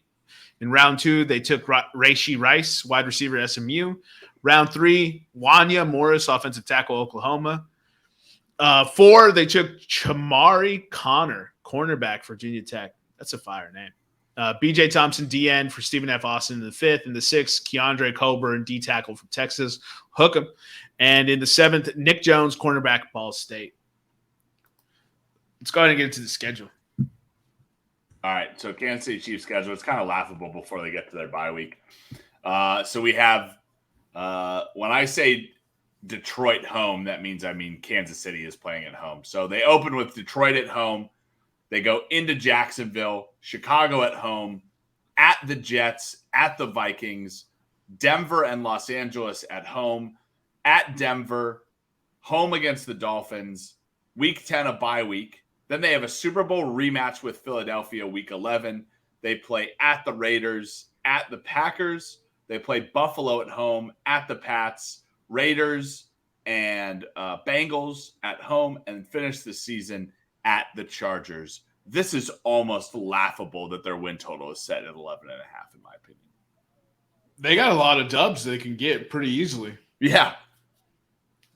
In round 2, they took Rashee Rice, wide receiver SMU. Round 3, Wanya Morris, offensive tackle Oklahoma. 4, they took Chamari Connor, cornerback Virginia Tech. That's a fire name. BJ Thompson, DN for Stephen F. Austin in the 5th. In the 6th, Keandre Coburn, D tackle from Texas. Hook him. And in the 7th, Nick Jones, cornerback Ball State. Let's go ahead and get into the schedule. All right, so Kansas City Chiefs schedule, it's kind of laughable before they get to their bye week. So we have, when I say Detroit home, that means Kansas City is playing at home. So they open with Detroit at home. They go into Jacksonville, Chicago at home, at the Jets, at the Vikings, Denver and Los Angeles at home, at Denver, home against the Dolphins, week 10 a bye week. Then they have a Super Bowl rematch with Philadelphia week 11. They play at the Raiders, at the Packers, They play Buffalo at home, at the Pats, Raiders, and Bengals at home, and finish the season at the Chargers. This is almost laughable that their win total is set at 11.5, in my opinion. They got a lot of dubs they can get pretty easily. Yeah.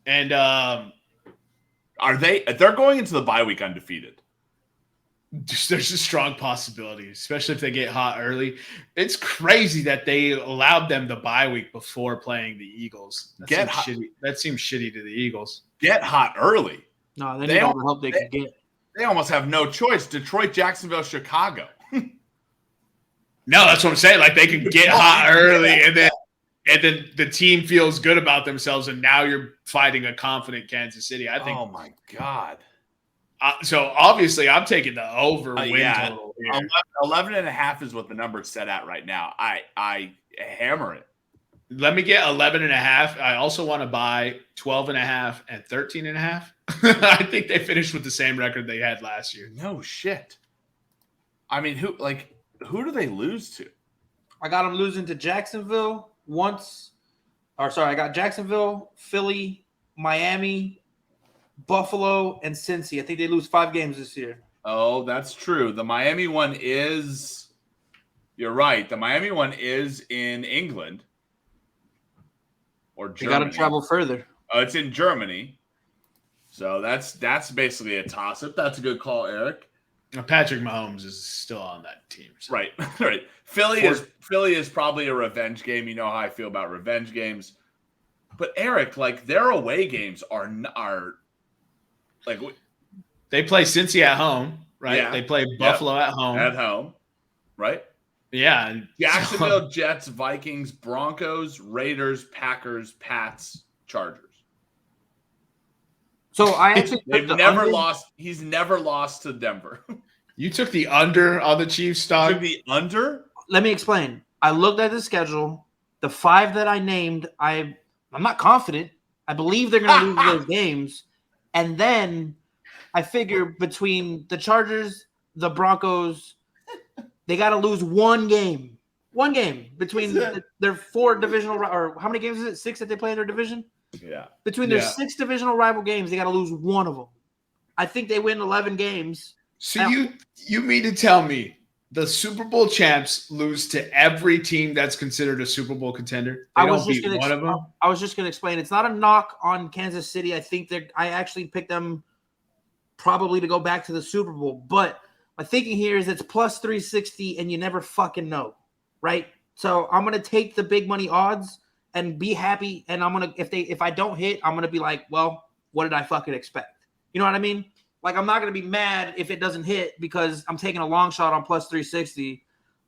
And they're going into the bye week undefeated. There's a strong possibility, especially if they get hot early. It's crazy that they allowed them the bye week before playing the Eagles. That seems shitty to the Eagles. Get hot early. No, they need all the help they can get. They almost have no choice. Detroit, Jacksonville, Chicago. No, that's what I'm saying. Like, they can get hot early, and then the team feels good about themselves, and now you're fighting a confident Kansas City. I think. Oh my God. So obviously, I'm taking the over win total here. 11.5 is what the number's set at right now. I hammer it. Let me get 11.5. I also want to buy 12.5 and 13.5. I think they finished with the same record they had last year. No shit. I mean, who do they lose to? I got them losing to Jacksonville once. I got Jacksonville, Philly, Miami, Buffalo, and Cincy. I think they lose 5 games this year. Oh, that's true. The Miami one is – you're right. The Miami one is in England or Germany. They got to travel further. Oh, it's in Germany. So that's basically a toss-up. That's a good call, Eric. Patrick Mahomes is still on that team. So. Right, right. Philly is probably a revenge game. You know how I feel about revenge games. But Eric, like, their away games are like they play Cincy at home, right? Yeah. They play Buffalo at home. At home, right? Yeah. Jacksonville, Jets, Vikings, Broncos, Raiders, Packers, Pats, Chargers. So I actually They've never lost. He's never lost to Denver. You took the under on the Chiefs, dog? Took the under? Let me explain. I looked at the schedule. The 5 that I named, I'm not confident. I believe they're going to lose those games. And then I figure between the Chargers, the Broncos, they got to lose one game. One game between their 4 divisional, or how many games is it? 6 that they play in their division? Yeah. Between their 6 divisional rival games, they got to lose one of them. I think they win 11 games. So you mean to tell me the Super Bowl champs lose to every team that's considered a Super Bowl contender? They don't beat one of them? I was just going to explain. It's not a knock on Kansas City. I think I actually picked them probably to go back to the Super Bowl. But my thinking here is it's plus 360 and you never fucking know, right? So I'm going to take the big money odds and be happy. And I'm going to, if I don't hit, I'm going to be like, well, what did I fucking expect? You know what I mean? Like, I'm not going to be mad if it doesn't hit because I'm taking a long shot on plus 360.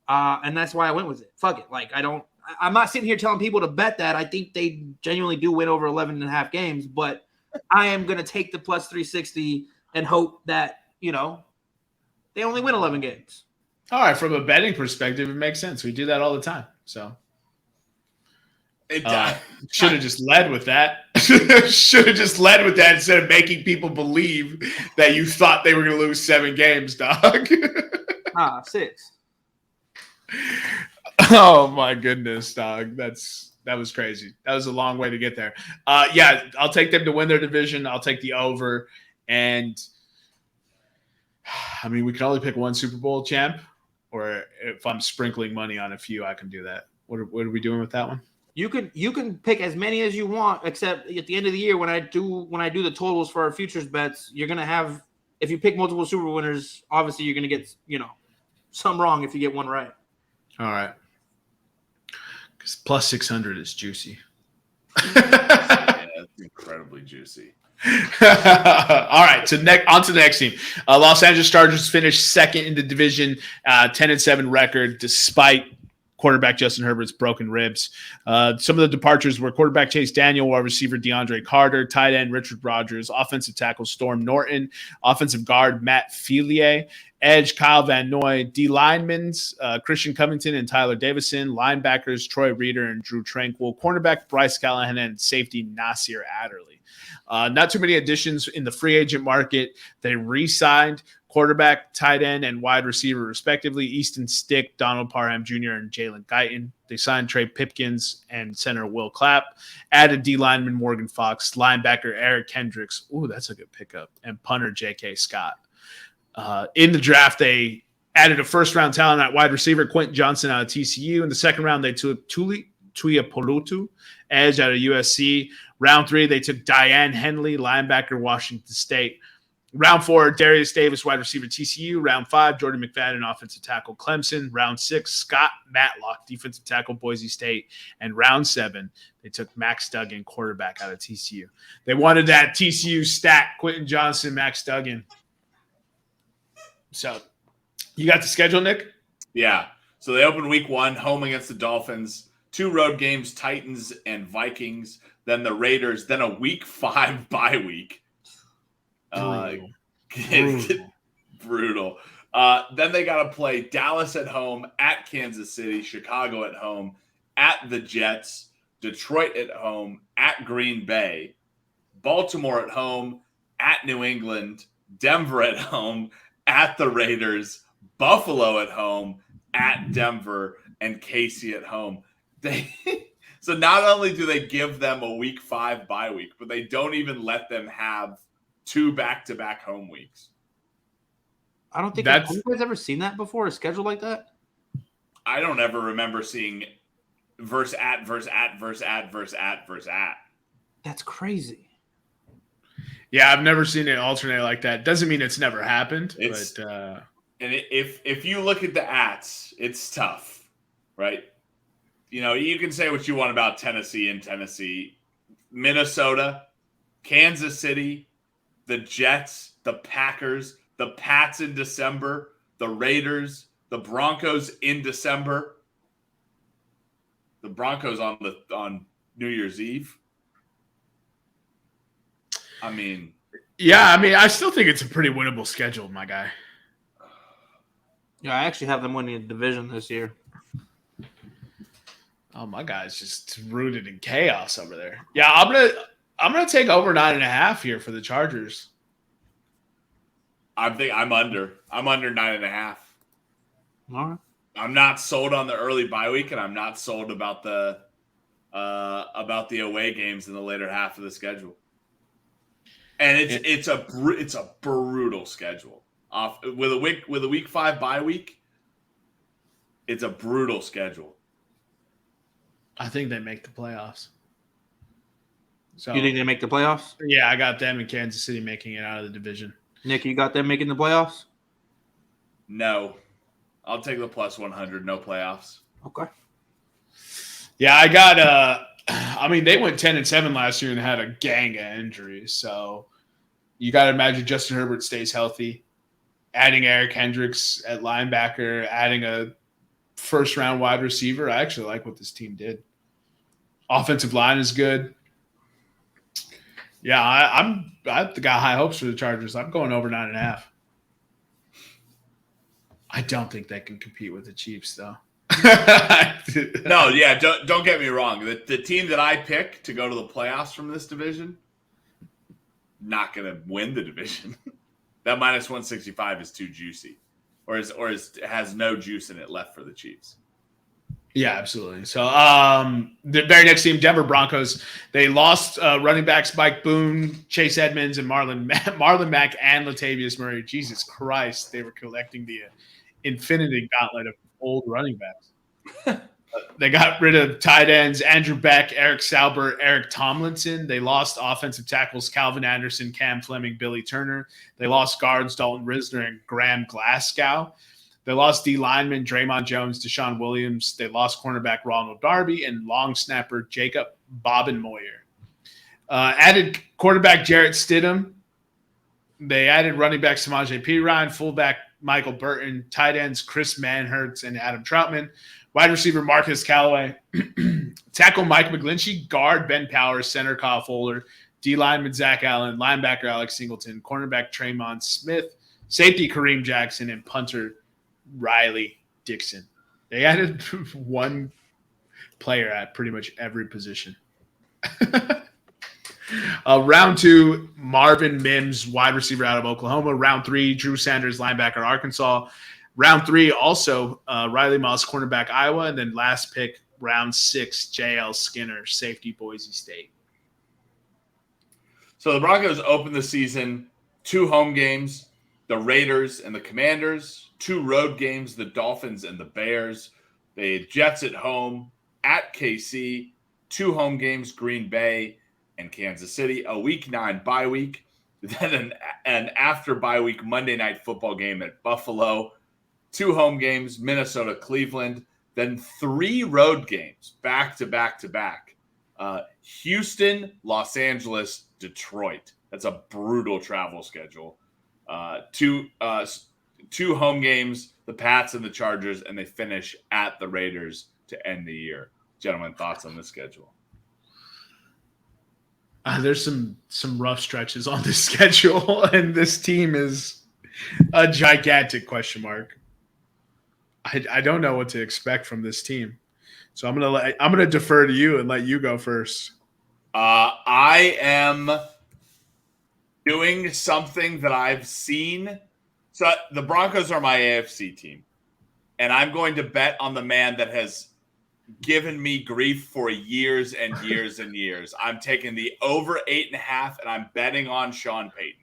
And that's why I went with it. Fuck it. Like, I'm not sitting here telling people to bet that. I think they genuinely do win over 11.5 games, but I am going to take the plus 360 and hope that, they only win 11 games. All right. From a betting perspective, it makes sense. We do that all the time. So. Should have just led with that. Should have just led with that instead of making people believe that you thought they were going to lose 7 games, dog. 6. Oh my goodness, dog. That was crazy. That was a long way to get there. Yeah, I'll take them to win their division. I'll take the over. And I mean, we can only pick one Super Bowl champ, or if I'm sprinkling money on a few, I can do that. What are we doing with that one? You can pick as many as you want, except at the end of the year when I do the totals for our futures bets, you're gonna have, if you pick multiple Super Bowl winners, obviously you're gonna get some wrong if you get one right. All right, because plus 600 is juicy. Yeah, that's incredibly juicy. All right, on to the next team. Los Angeles Chargers finished second in the division, 10-7 record despite quarterback Justin Herbert's broken ribs. Some of the departures were quarterback Chase Daniel, wide receiver DeAndre Carter, tight end Richard Rodgers, offensive tackle Storm Norton, offensive guard Matt Fillier, edge Kyle Van Noy, D linemen Christian Covington and Tyler Davison, linebackers Troy Reeder and Drew Tranquil, cornerback Bryce Callahan, and safety Nasir Adderley. Not too many additions in the free agent market. They re-signed quarterback, tight end, and wide receiver, respectively. Easton Stick, Donald Parham Jr., and Jalen Guyton. They signed Trey Pipkins and center Will Clapp. Added D lineman Morgan Fox, linebacker Eric Kendricks. Ooh, that's a good pickup. And punter J.K. Scott. In the draft, they added a first-round talent at wide receiver, Quentin Johnson out of TCU. In the second round, they took Tuiapolutu, edge out of USC. Round 3, they took Diane Henley, linebacker, Washington State. Round 4, Darius Davis, wide receiver, TCU. Round 5, Jordan McFadden, offensive tackle, Clemson. Round 6, Scott Matlock, defensive tackle, Boise State. And round 7, they took Max Duggan, quarterback, out of TCU. They wanted that TCU stack, Quentin Johnson, Max Duggan. So, you got the schedule, Nick? Yeah. So they open week 1, home against the Dolphins. 2 road games, Titans and Vikings. Then the Raiders. Then a week 5 bye week. Brutal. Then they got to play Dallas at home, at Kansas City, Chicago at home, at the Jets, Detroit at home, at Green Bay, Baltimore at home, at New England, Denver at home, at the Raiders, Buffalo at home, at Denver, and Casey at home. So not only do they give them a week 5 bye week, but they don't even let them have 2 back-to-back home weeks. I don't think have you guys ever seen that before, a schedule like that? I don't ever remember seeing verse at. That's crazy. Yeah, I've never seen it alternate like that. Doesn't mean it's never happened. And if you look at the ats, it's tough, right? You know, you can say what you want about Tennessee, Minnesota, Kansas City, the Jets, the Packers, the Pats in December, the Raiders, the Broncos in December, the Broncos on New Year's Eve. I still think it's a pretty winnable schedule, my guy. Yeah, I actually have them winning a division this year. Oh, my guy's just rooted in chaos over there. Yeah, I'm gonna take over 9.5 here for the Chargers. I'm under 9.5. All right. I'm not sold on the early bye week, and I'm not sold about the away games in the later half of the schedule. And it's a brutal schedule. With a week 5 bye week, it's a brutal schedule. I think they make the playoffs. So You think they make the playoffs? Yeah, I got them in Kansas City making it out of the division. Nick, you got them making the playoffs? No. I'll take the plus 100, no playoffs. Okay. Yeah, I got they went 10-7 last year and had a gang of injuries. So you got to imagine Justin Herbert stays healthy. Adding Eric Hendricks at linebacker, adding a first-round wide receiver. I actually like what this team did. Offensive line is good. Yeah, I've got high hopes for the Chargers. I'm going over 9.5. I don't think they can compete with the Chiefs, though. No, yeah, don't get me wrong. The team that I pick to go to the playoffs from this division, not going to win the division. That minus 165 is too juicy, or has no juice in it left for the Chiefs. Yeah, absolutely. So the very next team, Denver Broncos, they lost running backs Mike Boone, Chase Edmonds, and Marlon Mack and Latavius Murray. Jesus Christ, they were collecting the infinity gauntlet of old running backs. They got rid of tight ends Andrew Beck, Eric Sauber, Eric Tomlinson. They lost offensive tackles Calvin Anderson, Cam Fleming, Billy Turner. They lost guards Dalton Risner and Graham Glasgow. They lost D lineman Draymond Jones, Deshaun Williams. They lost cornerback Ronald Darby and long snapper Jacob Bobenmoyer. Added quarterback Jarrett Stidham. They added running back Samaje Perine, fullback Michael Burton, tight ends Chris Manhertz and Adam Troutman, wide receiver Marcus Callaway, tackle Mike McGlinchey, guard Ben Powers, center Kyle Fuller, D lineman Zach Allen, linebacker Alex Singleton, cornerback Traymon Smith, safety Kareem Jackson, and punter Riley Dixon. They added one player at pretty much every position. Round 2, Marvin Mims, wide receiver out of Oklahoma. Round 3, Drew Sanders, linebacker, Arkansas. Round 3, also Riley Moss, cornerback, Iowa. And then last pick, round 6, J.L. Skinner, safety, Boise State. So the Broncos opened the season 2 home games, the Raiders and the Commanders, 2 road games, the Dolphins and the Bears. They had Jets at home, at KC, 2 home games, Green Bay and Kansas City, a week 9 bye week, then an after bye week Monday night football game at Buffalo, 2 home games, Minnesota, Cleveland, then 3 road games back to back to back. Houston, Los Angeles, Detroit. That's a brutal travel schedule. 2 home games, the Pats and the Chargers, and they finish at the Raiders to end the year. Gentlemen, thoughts on this schedule? There's some rough stretches on this schedule, and this team is a gigantic question mark. I don't know what to expect from this team, so I'm gonna defer to you and let you go first. I am doing something that I've seen. So the Broncos are my AFC team, and I'm going to bet on the man that has given me grief for years and years and years. I'm taking the over 8.5, and I'm betting on Sean Payton.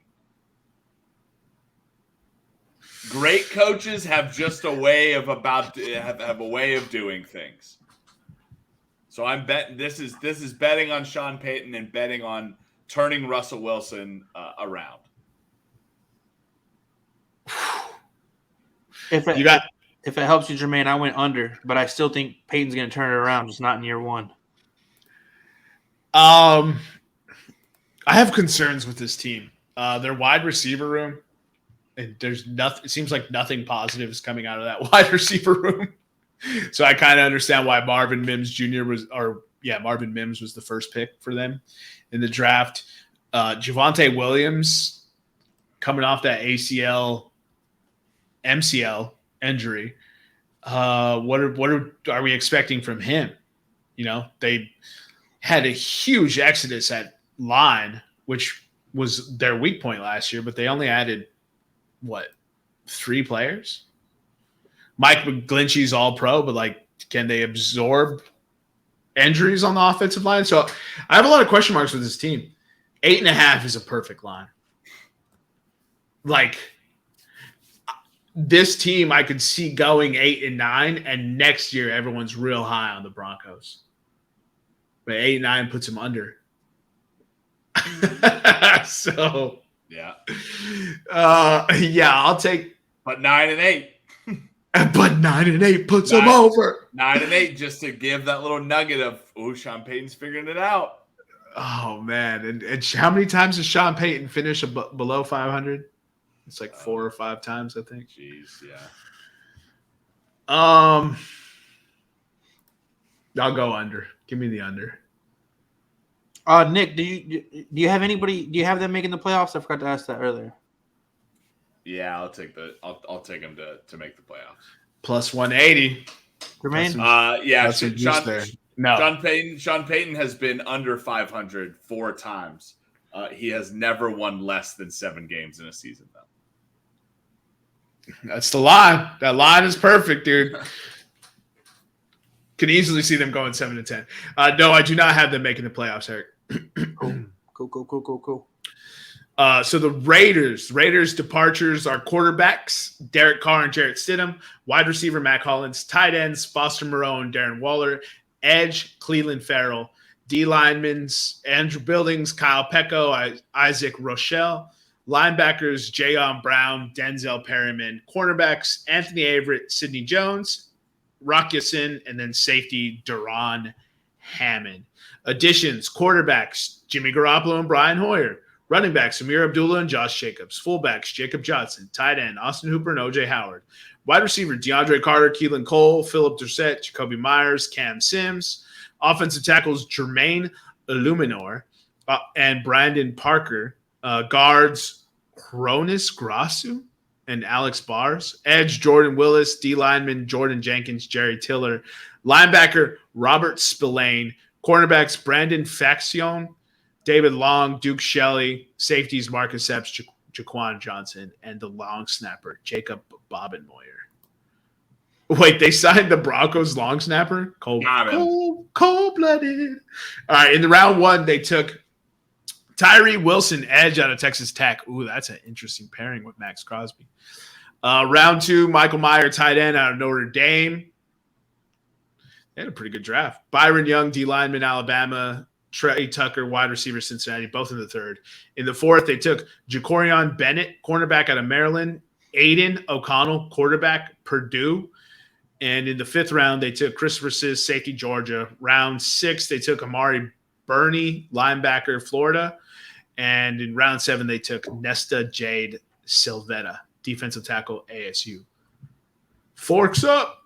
Great coaches have just a way of have a way of doing things. So I'm betting this is betting on Sean Payton and betting on turning Russell Wilson around. If it helps you, Jermaine, I went under, but I still think Peyton's going to turn it around, just not in year 1. I have concerns with this team. Their wide receiver room, and there's nothing. It seems like nothing positive is coming out of that wide receiver room. So I kind of understand why Marvin Mims Jr. was the first pick for them in the draft. Javonte Williams coming off that ACL, MCL injury. What are we expecting from him? You know, they had a huge exodus at line, which was their weak point last year, but they only added 3 players? Mike McGlinchey's all pro, but can they absorb injuries on the offensive line? So I have a lot of question marks with this team. 8.5 is a perfect line. This team I could see going 8 and 9, and next year everyone's real high on the Broncos. But 8 and 9 puts them under. So yeah, I'll take. But 9 and 8. But 9 and 8 puts them over. 9 and 8, just to give that little nugget of Sean Payton's figuring it out. Oh man, and how many times does Sean Payton finish below 500? It's 4 or 5 times, I think. Jeez, yeah. I'll go under. Give me the under. Nick, do you have anybody? Do you have them making the playoffs? I forgot to ask that earlier. Yeah, I'll take them to make the playoffs. Plus 180. Jermaine? Sean Payton has been under 500 4 times. He has never won less than 7 games in a season, though. That's the line. That line is perfect, dude. Can easily see them going 7-10. No, I do not have them making the playoffs, Eric. Cool. So the Raiders departures are quarterbacks, Derek Carr and Jarrett Stidham, wide receiver Mac Hollins, tight ends Foster Moreau and Darren Waller, edge Cleveland Farrell, D linemans Andrew Billings, Kyle Pecco, Isaac Rochelle, linebackers Jayon Brown, Denzel Perryman, cornerbacks Anthony Averett, Sidney Jones, Rock Ya-Sin, and then safety Duron Hammond. Additions, quarterbacks Jimmy Garoppolo and Brian Hoyer, running backs Amir Abdullah and Josh Jacobs, fullbacks Jacob Johnson, tight end Austin Hooper and OJ Howard, wide receiver DeAndre Carter, Keelan Cole, Phillip Dorsett, Jacoby Myers, Cam Sims, offensive tackles Jermaine Illuminor and Brandon Parker, guards Cronus Grasu and Alex Bars, edge Jordan Willis, D lineman Jordan Jenkins, Jerry Tiller, linebacker Robert Spillane, cornerbacks Brandon Faxion, David Long, Duke Shelley, safeties Marcus Epps, Jaquan Johnson, and the long snapper, Jacob Bobenmoyer. Wait, they signed the Broncos long snapper? Cold-blooded. All right, in the round 1, they took Tyree Wilson, edge out of Texas Tech. Ooh, that's an interesting pairing with Max Crosby. Round 2, Michael Meyer, tight end out of Notre Dame. They had a pretty good draft. Byron Young, D lineman, Alabama. Trey Tucker, wide receiver, Cincinnati, both in the 3rd. In the 4th, they took Jacorian Bennett, cornerback out of Maryland. Aiden O'Connell, quarterback, Purdue. And in the 5th round, they took Christopher Sis, safety, Georgia. Round 6, they took Amari Burney, linebacker, Florida. And in round 7, they took Nesta Jade Silvetta, defensive tackle, ASU. Forks up.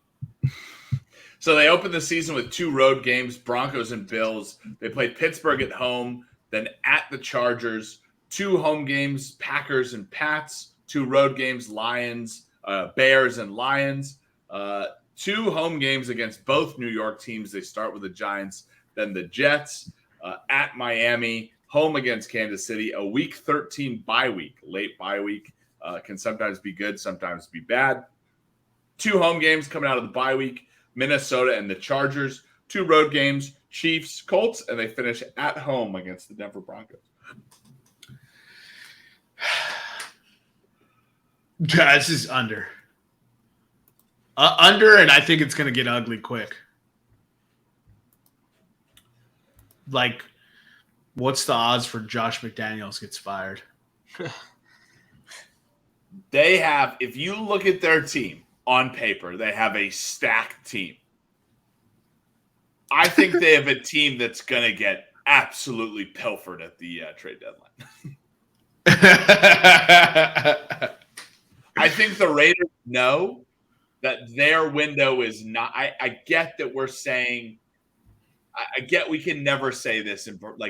So they opened the season with 2 road games, Broncos and Bills. They played Pittsburgh at home, then at the Chargers. 2 home games, Packers and Pats. 2 road games, Bears and Lions. 2 home games against both New York teams. They start with the Giants, then the Jets. At Miami, home against Kansas City. A Week 13 bye week, late bye week. Can sometimes be good, sometimes be bad. 2 home games coming out of the bye week. Minnesota and the Chargers, 2 road games, Chiefs, Colts, and they finish at home against the Denver Broncos. This is under. Under, and I think it's going to get ugly quick. Like, what's the odds for Josh McDaniels gets fired? They have, if you look at their team, on paper, they have a stacked team. I think they have a team that's going to get absolutely pilfered at the trade deadline. I think the Raiders know that their window is not. I get that we're saying. I get we can never say this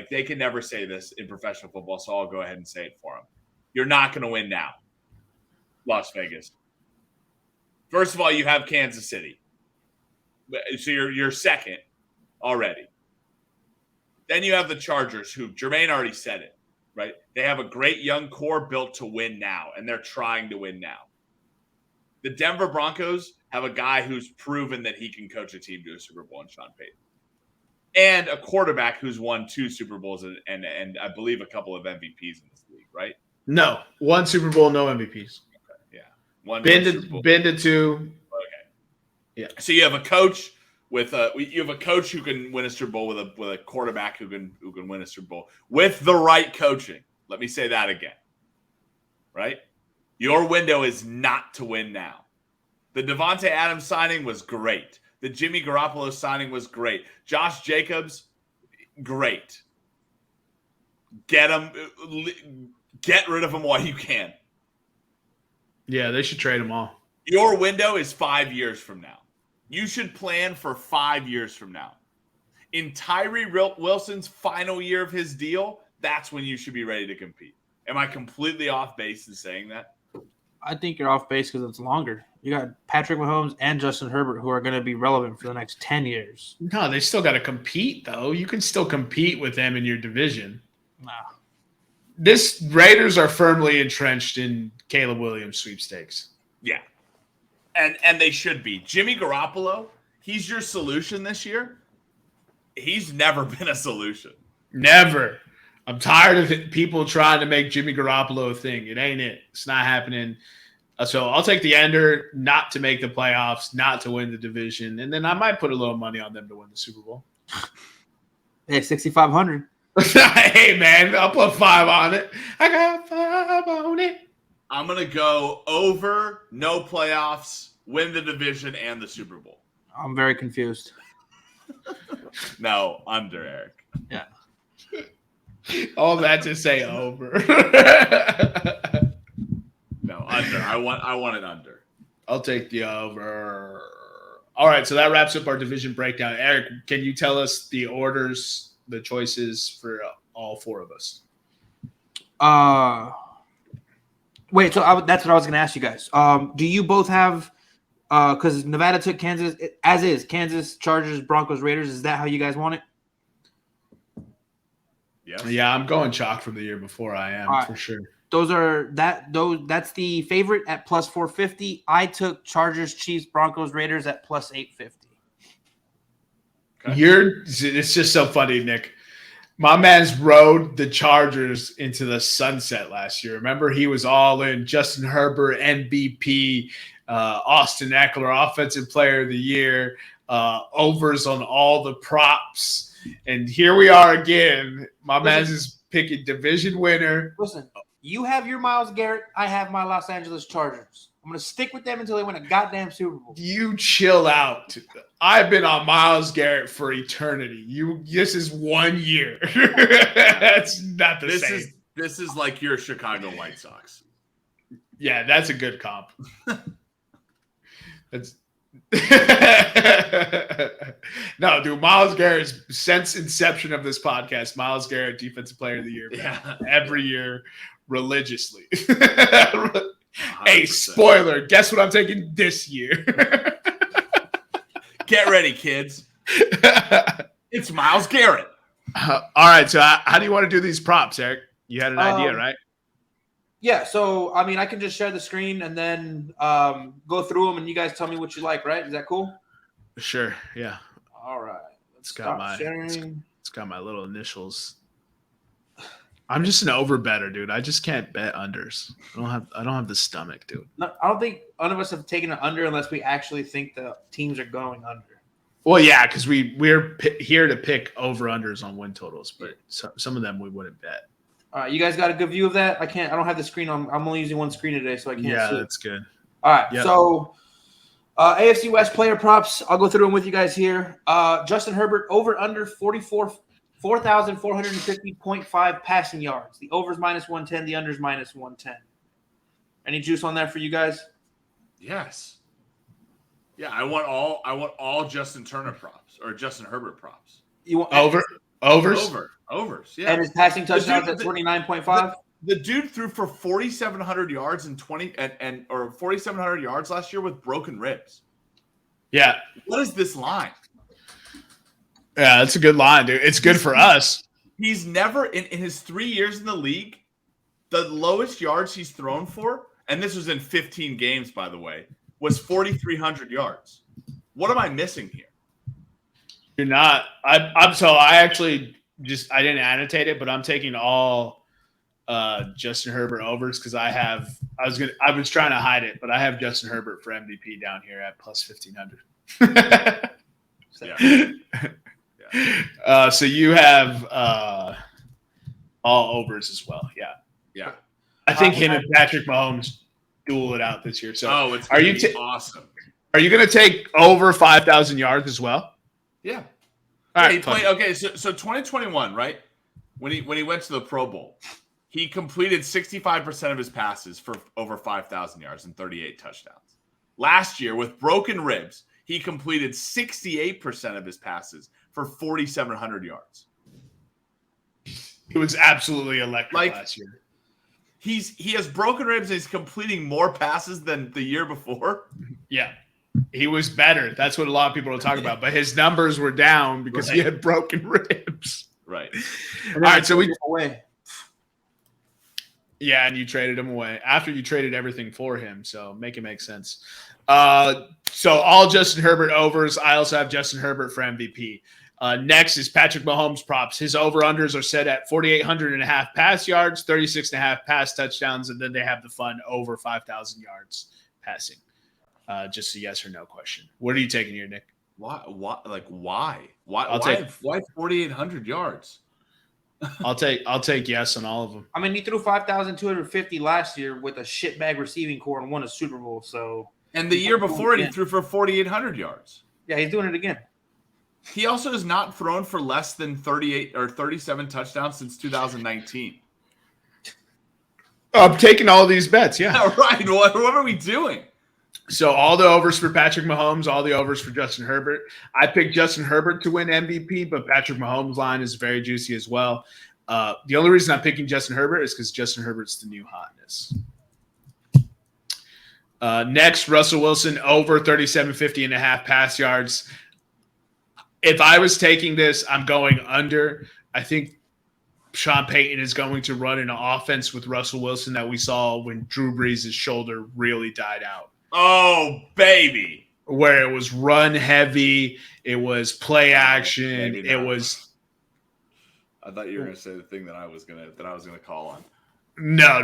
they can never say this in professional football. So I'll go ahead and say it for them. You're not going to win now, Las Vegas. First of all, you have Kansas City. So you're second already. Then you have the Chargers, who Jermaine already said it, right? They have a great young core built to win now, and they're trying to win now. The Denver Broncos have a guy who's proven that he can coach a team to a Super Bowl in Sean Payton. And a quarterback who's won 2 Super Bowls and I believe a couple of MVPs in this league, right? No. 1 Super Bowl, no MVPs. Been to 2. Okay. Yeah. So you have a coach who can win a Super Bowl with a quarterback who can win a Super Bowl with the right coaching. Let me say that again. Right? Your window is not to win now. The Devontae Adams signing was great. The Jimmy Garoppolo signing was great. Josh Jacobs, great. Get rid of him while you can. Yeah, they should trade them all. Your window is 5 years from now. You should plan for 5 years from now. In Tyree Wilson's final year of his deal, that's when you should be ready to compete. Am I completely off base in saying that? I think you're off base because it's longer. You got Patrick Mahomes and Justin Herbert who are going to be relevant for the next 10 years. No, they still got to compete, though. You can still compete with them in your division. No. This Raiders are firmly entrenched in Caleb Williams sweepstakes. Yeah. And they should be. Jimmy Garoppolo, he's your solution this year. He's never been a solution. Never. I'm tired of people trying to make Jimmy Garoppolo a thing. It ain't it. It's not happening. So I'll take the under, not to make the playoffs, not to win the division, and then I might put a little money on them to win the Super Bowl. Hey, 6,500. Hey, man, I'll put 5 on it. I got 5 on it. I'm going to go over, no playoffs, win the division and the Super Bowl. I'm very confused. No, under, Eric. Yeah. All that to say over. No, under. I want it under. I'll take the over. All right, so that wraps up our division breakdown. Eric, can you tell us the orders, the choices for all 4 of us? Wait, so that's what I was going to ask you guys. Do you both have because Nevada took Kansas as is, Kansas, Chargers, Broncos, Raiders. Is that how you guys want it? Yes. Yeah, I'm going chalk from the year before. I am for sure. That's the favorite at plus 450. I took Chargers, Chiefs, Broncos, Raiders at plus 850. Okay. It's just so funny, Nick. My man's rode the Chargers into the sunset last year. Remember, he was all in. Justin Herbert, MVP, Austin Eckler, Offensive Player of the Year, overs on all the props. And here we are again. My man's is picking division winner. Listen, you have your Myles Garrett. I have my Los Angeles Chargers. I'm going to stick with them until they win a goddamn Super Bowl. You chill out. I've been on Myles Garrett for eternity. This is 1 year. That's not the same. This is like your Chicago White Sox. Yeah, that's a good comp. That's no, dude. Myles Garrett's since inception of this podcast. Myles Garrett, Defensive Player of the Year, every year religiously. 100%. Hey, spoiler! Guess what I'm taking this year? Get ready, kids. It's Myles Garrett. All right. So, how do you want to do these props, Eric? You had an idea, right? Yeah. So, I mean, I can just share the screen and then go through them, and you guys tell me what you like. Right? Is that cool? Sure. Yeah. All right. It's got my little initials. I'm just an over better, dude. I just can't bet unders. I don't have the stomach, dude. No, I don't think none of us have taken an under unless we actually think the teams are going under. Well, yeah, because we're here to pick over unders on win totals, but some of them we wouldn't bet. All right, you guys got a good view of that? I don't have the screen on. I'm only using one screen today, so I can't see. Yeah, that's good. All right, so AFC West player props. I'll go through them with you guys here. Justin Herbert over under 4,450.5 passing yards. The over's minus 110. The under's minus 110. Any juice on that for you guys? Yes. Yeah, I want all Justin Turner props or Justin Herbert props. You want overs? Overs. Yeah. And his passing touchdowns at 29.5. The dude threw for 4,700 yards and 4,700 yards last year with broken ribs. Yeah. What is this line? Yeah, that's a good line, dude. It's good for us. He's never in his 3 years in the league, the lowest yards he's thrown for, and this was in 15 games, by the way, was 4,300 yards. What am I missing here? You're not. I actually I didn't annotate it, but I'm taking all Justin Herbert overs because I was trying to hide it, but I have Justin Herbert for MVP down here at plus 1,500. Yeah. So you have all overs as well. Yeah. Yeah. I think him and Patrick Mahomes duel it out this year. So it's awesome. Are you going to take over 5,000 yards as well? Yeah. All right. So 2021, right? When he went to the Pro Bowl, he completed 65% of his passes for over 5,000 yards and 38 touchdowns. Last year, with broken ribs, he completed 68% of his passes for 4,700 yards. It was absolutely electric last year. He has broken ribs and he's completing more passes than the year before. Yeah. He was better. That's what a lot of people are talking about. But his numbers were down because he had broken ribs. Right. All right, so away. Yeah, and you traded him away after you traded everything for him. So make it make sense. So all Justin Herbert overs. I also have Justin Herbert for MVP. Next is Patrick Mahomes props. His over-unders are set at 4,800.5 pass yards, 36.5 pass touchdowns, and then they have the fun over 5,000 yards passing. Just a yes or no question. What are you taking here, Nick? Why? Why 4,800 yards? I'll take yes on all of them. I mean, he threw 5,250 last year with a shitbag receiving core and won a Super Bowl. So, and the year before he threw for 4,800 yards. Yeah, he's doing it again. He also has not thrown for less than 38 or 37 touchdowns since 2019. I'm taking all these bets. Yeah. Right. What are we doing? So all the overs for Patrick Mahomes, all the overs for Justin Herbert. I picked Justin Herbert to win MVP, but Patrick Mahomes' line is very juicy as well. The only reason I'm picking Justin Herbert is because Justin Herbert's the new hotness. Next, Russell Wilson over 3,750.5 pass yards. If I was taking this, I'm going under. I think Sean Payton is going to run an offense with Russell Wilson that we saw when Drew Brees' shoulder really died out. Oh, baby. Where it was run heavy, it was play action, it was. I thought you were going to say the thing that I was gonna call on. No.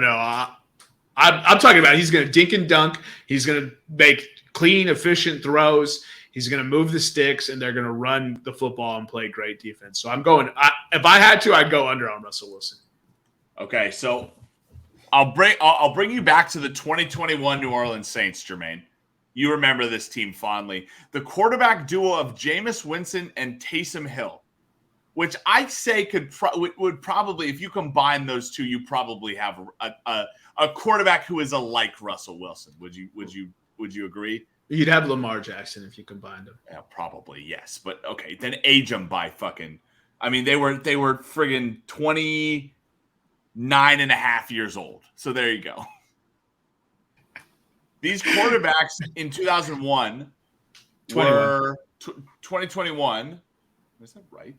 I'm talking about he's going to dink and dunk. He's going to make clean, efficient throws. He's going to move the sticks, and they're going to run the football and play great defense. So I'm going. If I had to, I'd go under on Russell Wilson. Okay, so I'll bring you back to the 2021 New Orleans Saints, Jermaine. You remember this team fondly. The quarterback duo of Jameis Winston and Taysom Hill, which I say would probably, if you combine those two, you probably have a quarterback who is like Russell Wilson. Would you agree? You'd have Lamar Jackson if you combined them. Yeah, probably, yes. But okay, then age them by fucking. I mean, they were friggin' 29 and a half years old. So there you go. These quarterbacks in 2001 were 2021. Is that right?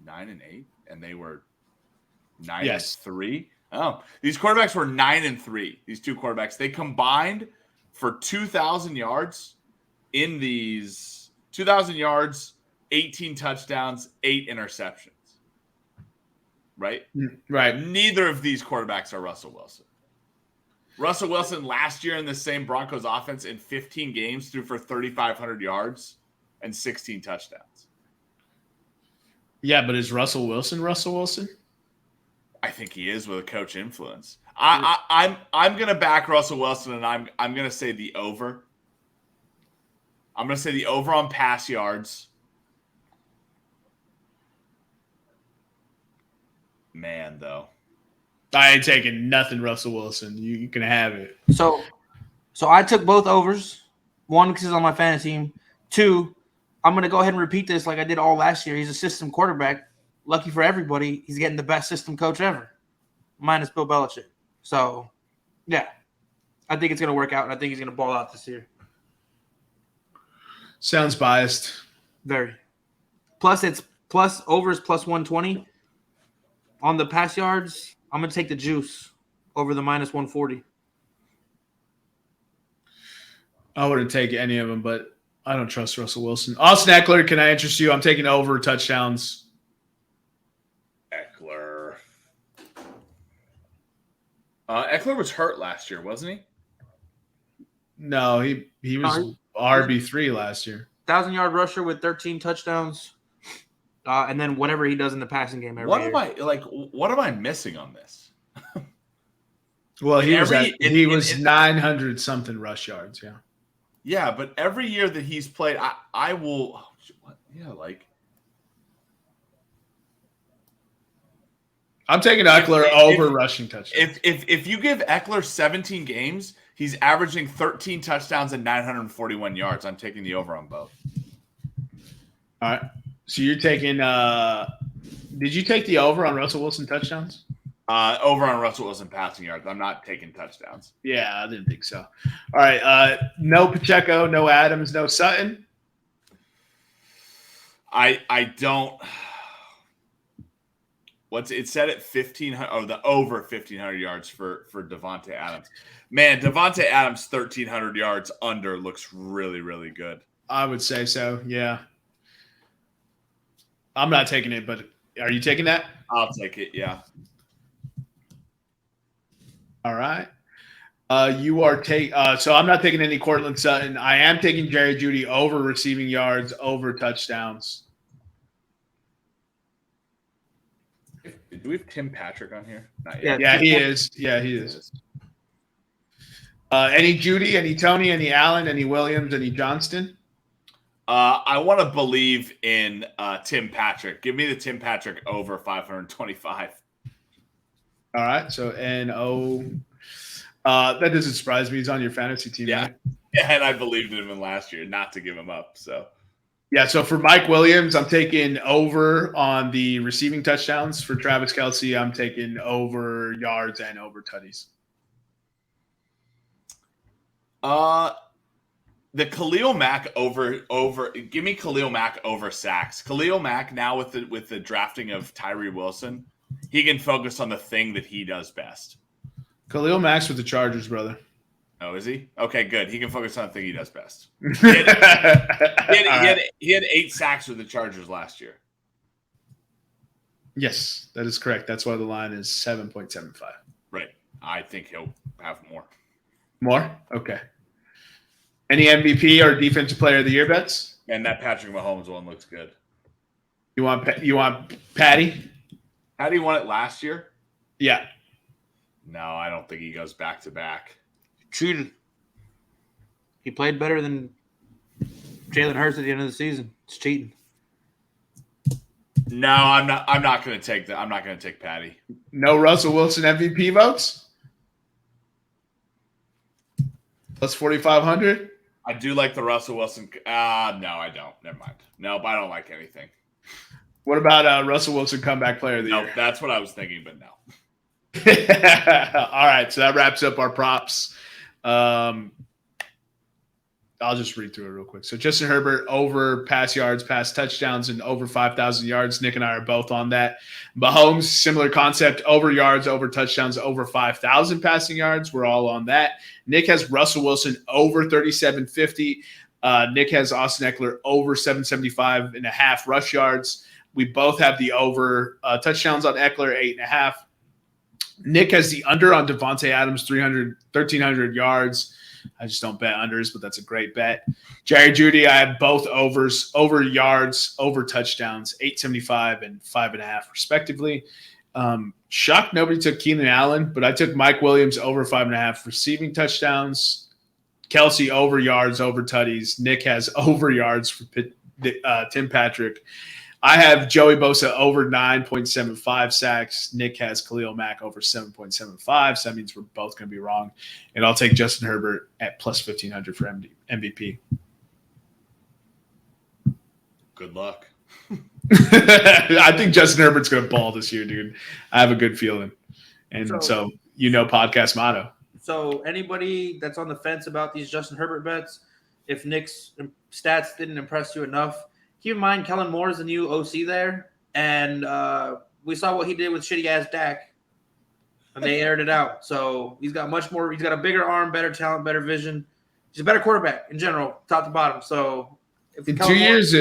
9 and 8, and they were 9 and 3. Oh, these quarterbacks were 9 and 3. These two quarterbacks, they combined for 2,000 yards in these 2,000 yards, 18 touchdowns, 8 interceptions. Right? Right. Neither of these quarterbacks are Russell Wilson. Russell Wilson last year in the same Broncos offense in 15 games threw for 3,500 yards and 16 touchdowns. Yeah, but is Russell Wilson Russell Wilson? I think he is with a coach influence. I'm gonna back Russell Wilson, and I'm gonna say the over. I'm gonna say the over on pass yards. Man, though, I ain't taking nothing, Russell Wilson. You can have it. So I took both overs. One, because he's on my fantasy team. Two, I'm going to go ahead and repeat this like I did all last year. He's a system quarterback. Lucky for everybody, he's getting the best system coach ever, minus Bill Belichick. So, yeah, I think it's going to work out, and I think he's going to ball out this year. Sounds biased. Very. Plus over is plus 120. On the pass yards, I'm going to take the juice over the minus 140. I wouldn't take any of them, but I don't trust Russell Wilson. Austin Eckler, can I interest you? I'm taking over touchdowns. Eckler. Eckler was hurt last year, wasn't he? No, he was RB3 last year. 1,000-yard rusher with 13 touchdowns. And then whatever he does in the passing game every year. What am I missing on this? Well, he was 900 something rush yards, yeah. Yeah, but every year that he's played, I will I'm taking Eckler over rushing touchdowns. If you give Eckler 17 games, he's averaging 13 touchdowns and 941 yards. I'm taking the over on both. All right. So you're taking did you take the over on Russell Wilson touchdowns? Over on Russell Wilson passing yards. I'm not taking touchdowns. Yeah, I didn't think so. All right. No Pacheco, no Adams, no Sutton. I don't. What's it said at 1,500? Oh, the over 1,500 yards for Devontae Adams. Man, Devontae Adams 1,300 yards under looks really, really good. I would say so. Yeah. I'm not taking it, but are you taking that? I'll take it. Yeah. All right. You are so I'm not taking any Cortland Sutton. I am taking Jerry Jeudy over receiving yards, over touchdowns. Do we have Tim Patrick on here? Not yet. Yeah, he is. Yeah, he is. Any Jeudy, any Tony, any Allen, any Williams, any Johnston? I want to believe in Tim Patrick. Give me the Tim Patrick over 525. All right. So that doesn't surprise me. He's on your fantasy team. Yeah. Right? Yeah, and I believed in him last year not to give him up. So yeah. So for Mike Williams, I'm taking over on the receiving touchdowns. For Travis Kelce, I'm taking over yards and over tutties. The Khalil Mack over. Give me Khalil Mack over sacks. Khalil Mack now with the drafting of Tyree Wilson. He can focus on the thing that he does best. Khalil Mack's with the Chargers, brother. Oh, is he? Okay, good. He can focus on the thing he does best. He had 8 sacks with the Chargers last year. Yes, that is correct. That's why the line is 7.75. Right. I think he'll have more. More? Okay. Any MVP or Defensive Player of the Year bets? And that Patrick Mahomes one looks good. You want Patty? Patty won it last year? Yeah. No, I don't think he goes back to back. Cheated. He played better than Jalen Hurts at the end of the season. It's cheating. No, I'm not going to take that. I'm not going to take Patty. No Russell Wilson MVP votes? Plus 4,500? I do like the Russell Wilson. No, I don't. Never mind. Nope, I don't like anything. What about Russell Wilson comeback player of the year? That's what I was thinking, but no. All right, so that wraps up our props. I'll just read through it real quick. So Justin Herbert over pass yards, pass touchdowns, and over 5,000 yards. Nick and I are both on that. Mahomes, similar concept, over yards, over touchdowns, over 5,000 passing yards. We're all on that. Nick has Russell Wilson over 3,750. Nick has Austin Eckler over 775.5 rush yards. We both have the over touchdowns on Eckler, 8.5. Nick has the under on Devontae Adams, 1,300 yards. I just don't bet unders, but that's a great bet. Jerry Jeudy, I have both overs, over yards, over touchdowns, 875 and 5.5 respectively. Shocked nobody took Keenan Allen, but I took Mike Williams over 5.5 receiving touchdowns. Kelsey over yards, over tutties. Nick has over yards for Tim Patrick. I have Joey Bosa over 9.75 sacks. Nick has Khalil Mack over 7.75. So that means we're both going to be wrong. And I'll take Justin Herbert at plus 1,500 for MVP. Good luck. I think Justin Herbert's going to ball this year, dude. I have a good feeling. And so podcast motto. So anybody that's on the fence about these Justin Herbert bets, if Nick's stats didn't impress you enough, keep in mind, Kellen Moore is the new OC there, and we saw what he did with shitty-ass Dak, and they aired it out. So he's got much more. He's got a bigger arm, better talent, better vision. He's a better quarterback in general, top to bottom. So in 2 years,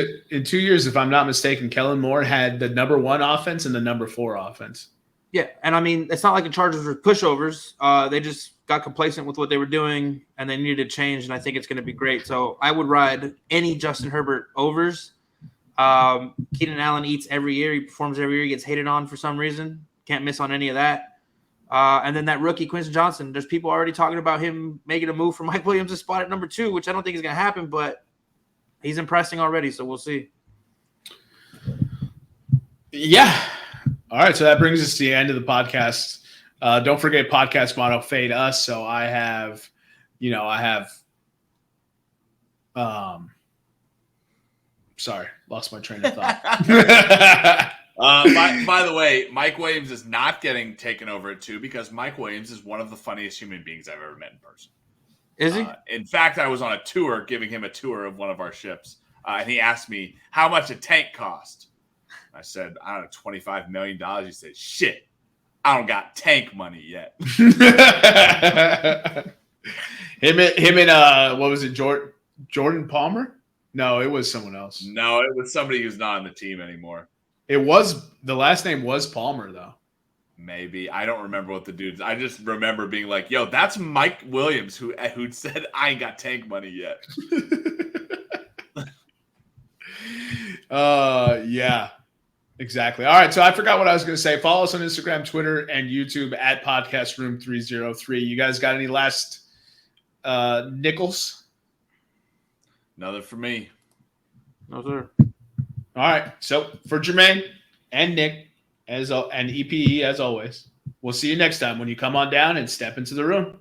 if I'm not mistaken, Kellen Moore had the number 1 offense and the number 4 offense. Yeah, and I mean, it's not like the Chargers were pushovers. They just got complacent with what they were doing, and they needed to change, and I think it's going to be great. So I would ride any Justin Herbert overs. Keenan Allen eats every year. He performs every year. He gets hated on for some reason. Can't miss on any of that. And then that rookie, Quincy Johnson, there's people already talking about him making a move for Mike Williams' spot at number 2, which I don't think is going to happen, but he's impressing already, so we'll see. Yeah. All right, so that brings us to the end of the podcast. Don't forget podcast motto, fade us. So I have sorry, lost my train of thought. By the way, Mike Williams is not getting taken over at 2 because Mike Williams is one of the funniest human beings I've ever met in person. Is he? In fact, I was on a tour, giving him a tour of one of our ships, and he asked me how much a tank cost. I said, I don't know, $25 million. He said, shit, I don't got tank money yet. him and what was it, Jordan Palmer? No, it was someone else. No, it was somebody who's not on the team anymore. It was, the last name was Palmer, though. Maybe. I don't remember what the dude's. I just remember being like, yo, that's Mike Williams who said, I ain't got tank money yet. Yeah, exactly. All right, so I forgot what I was going to say. Follow us on Instagram, Twitter, and YouTube at Podcast Room303. You guys got any last nickels? Nothing for me. No, sir. All right. So for Jermaine and Nick and EPE, as always, we'll see you next time when you come on down and step into the room.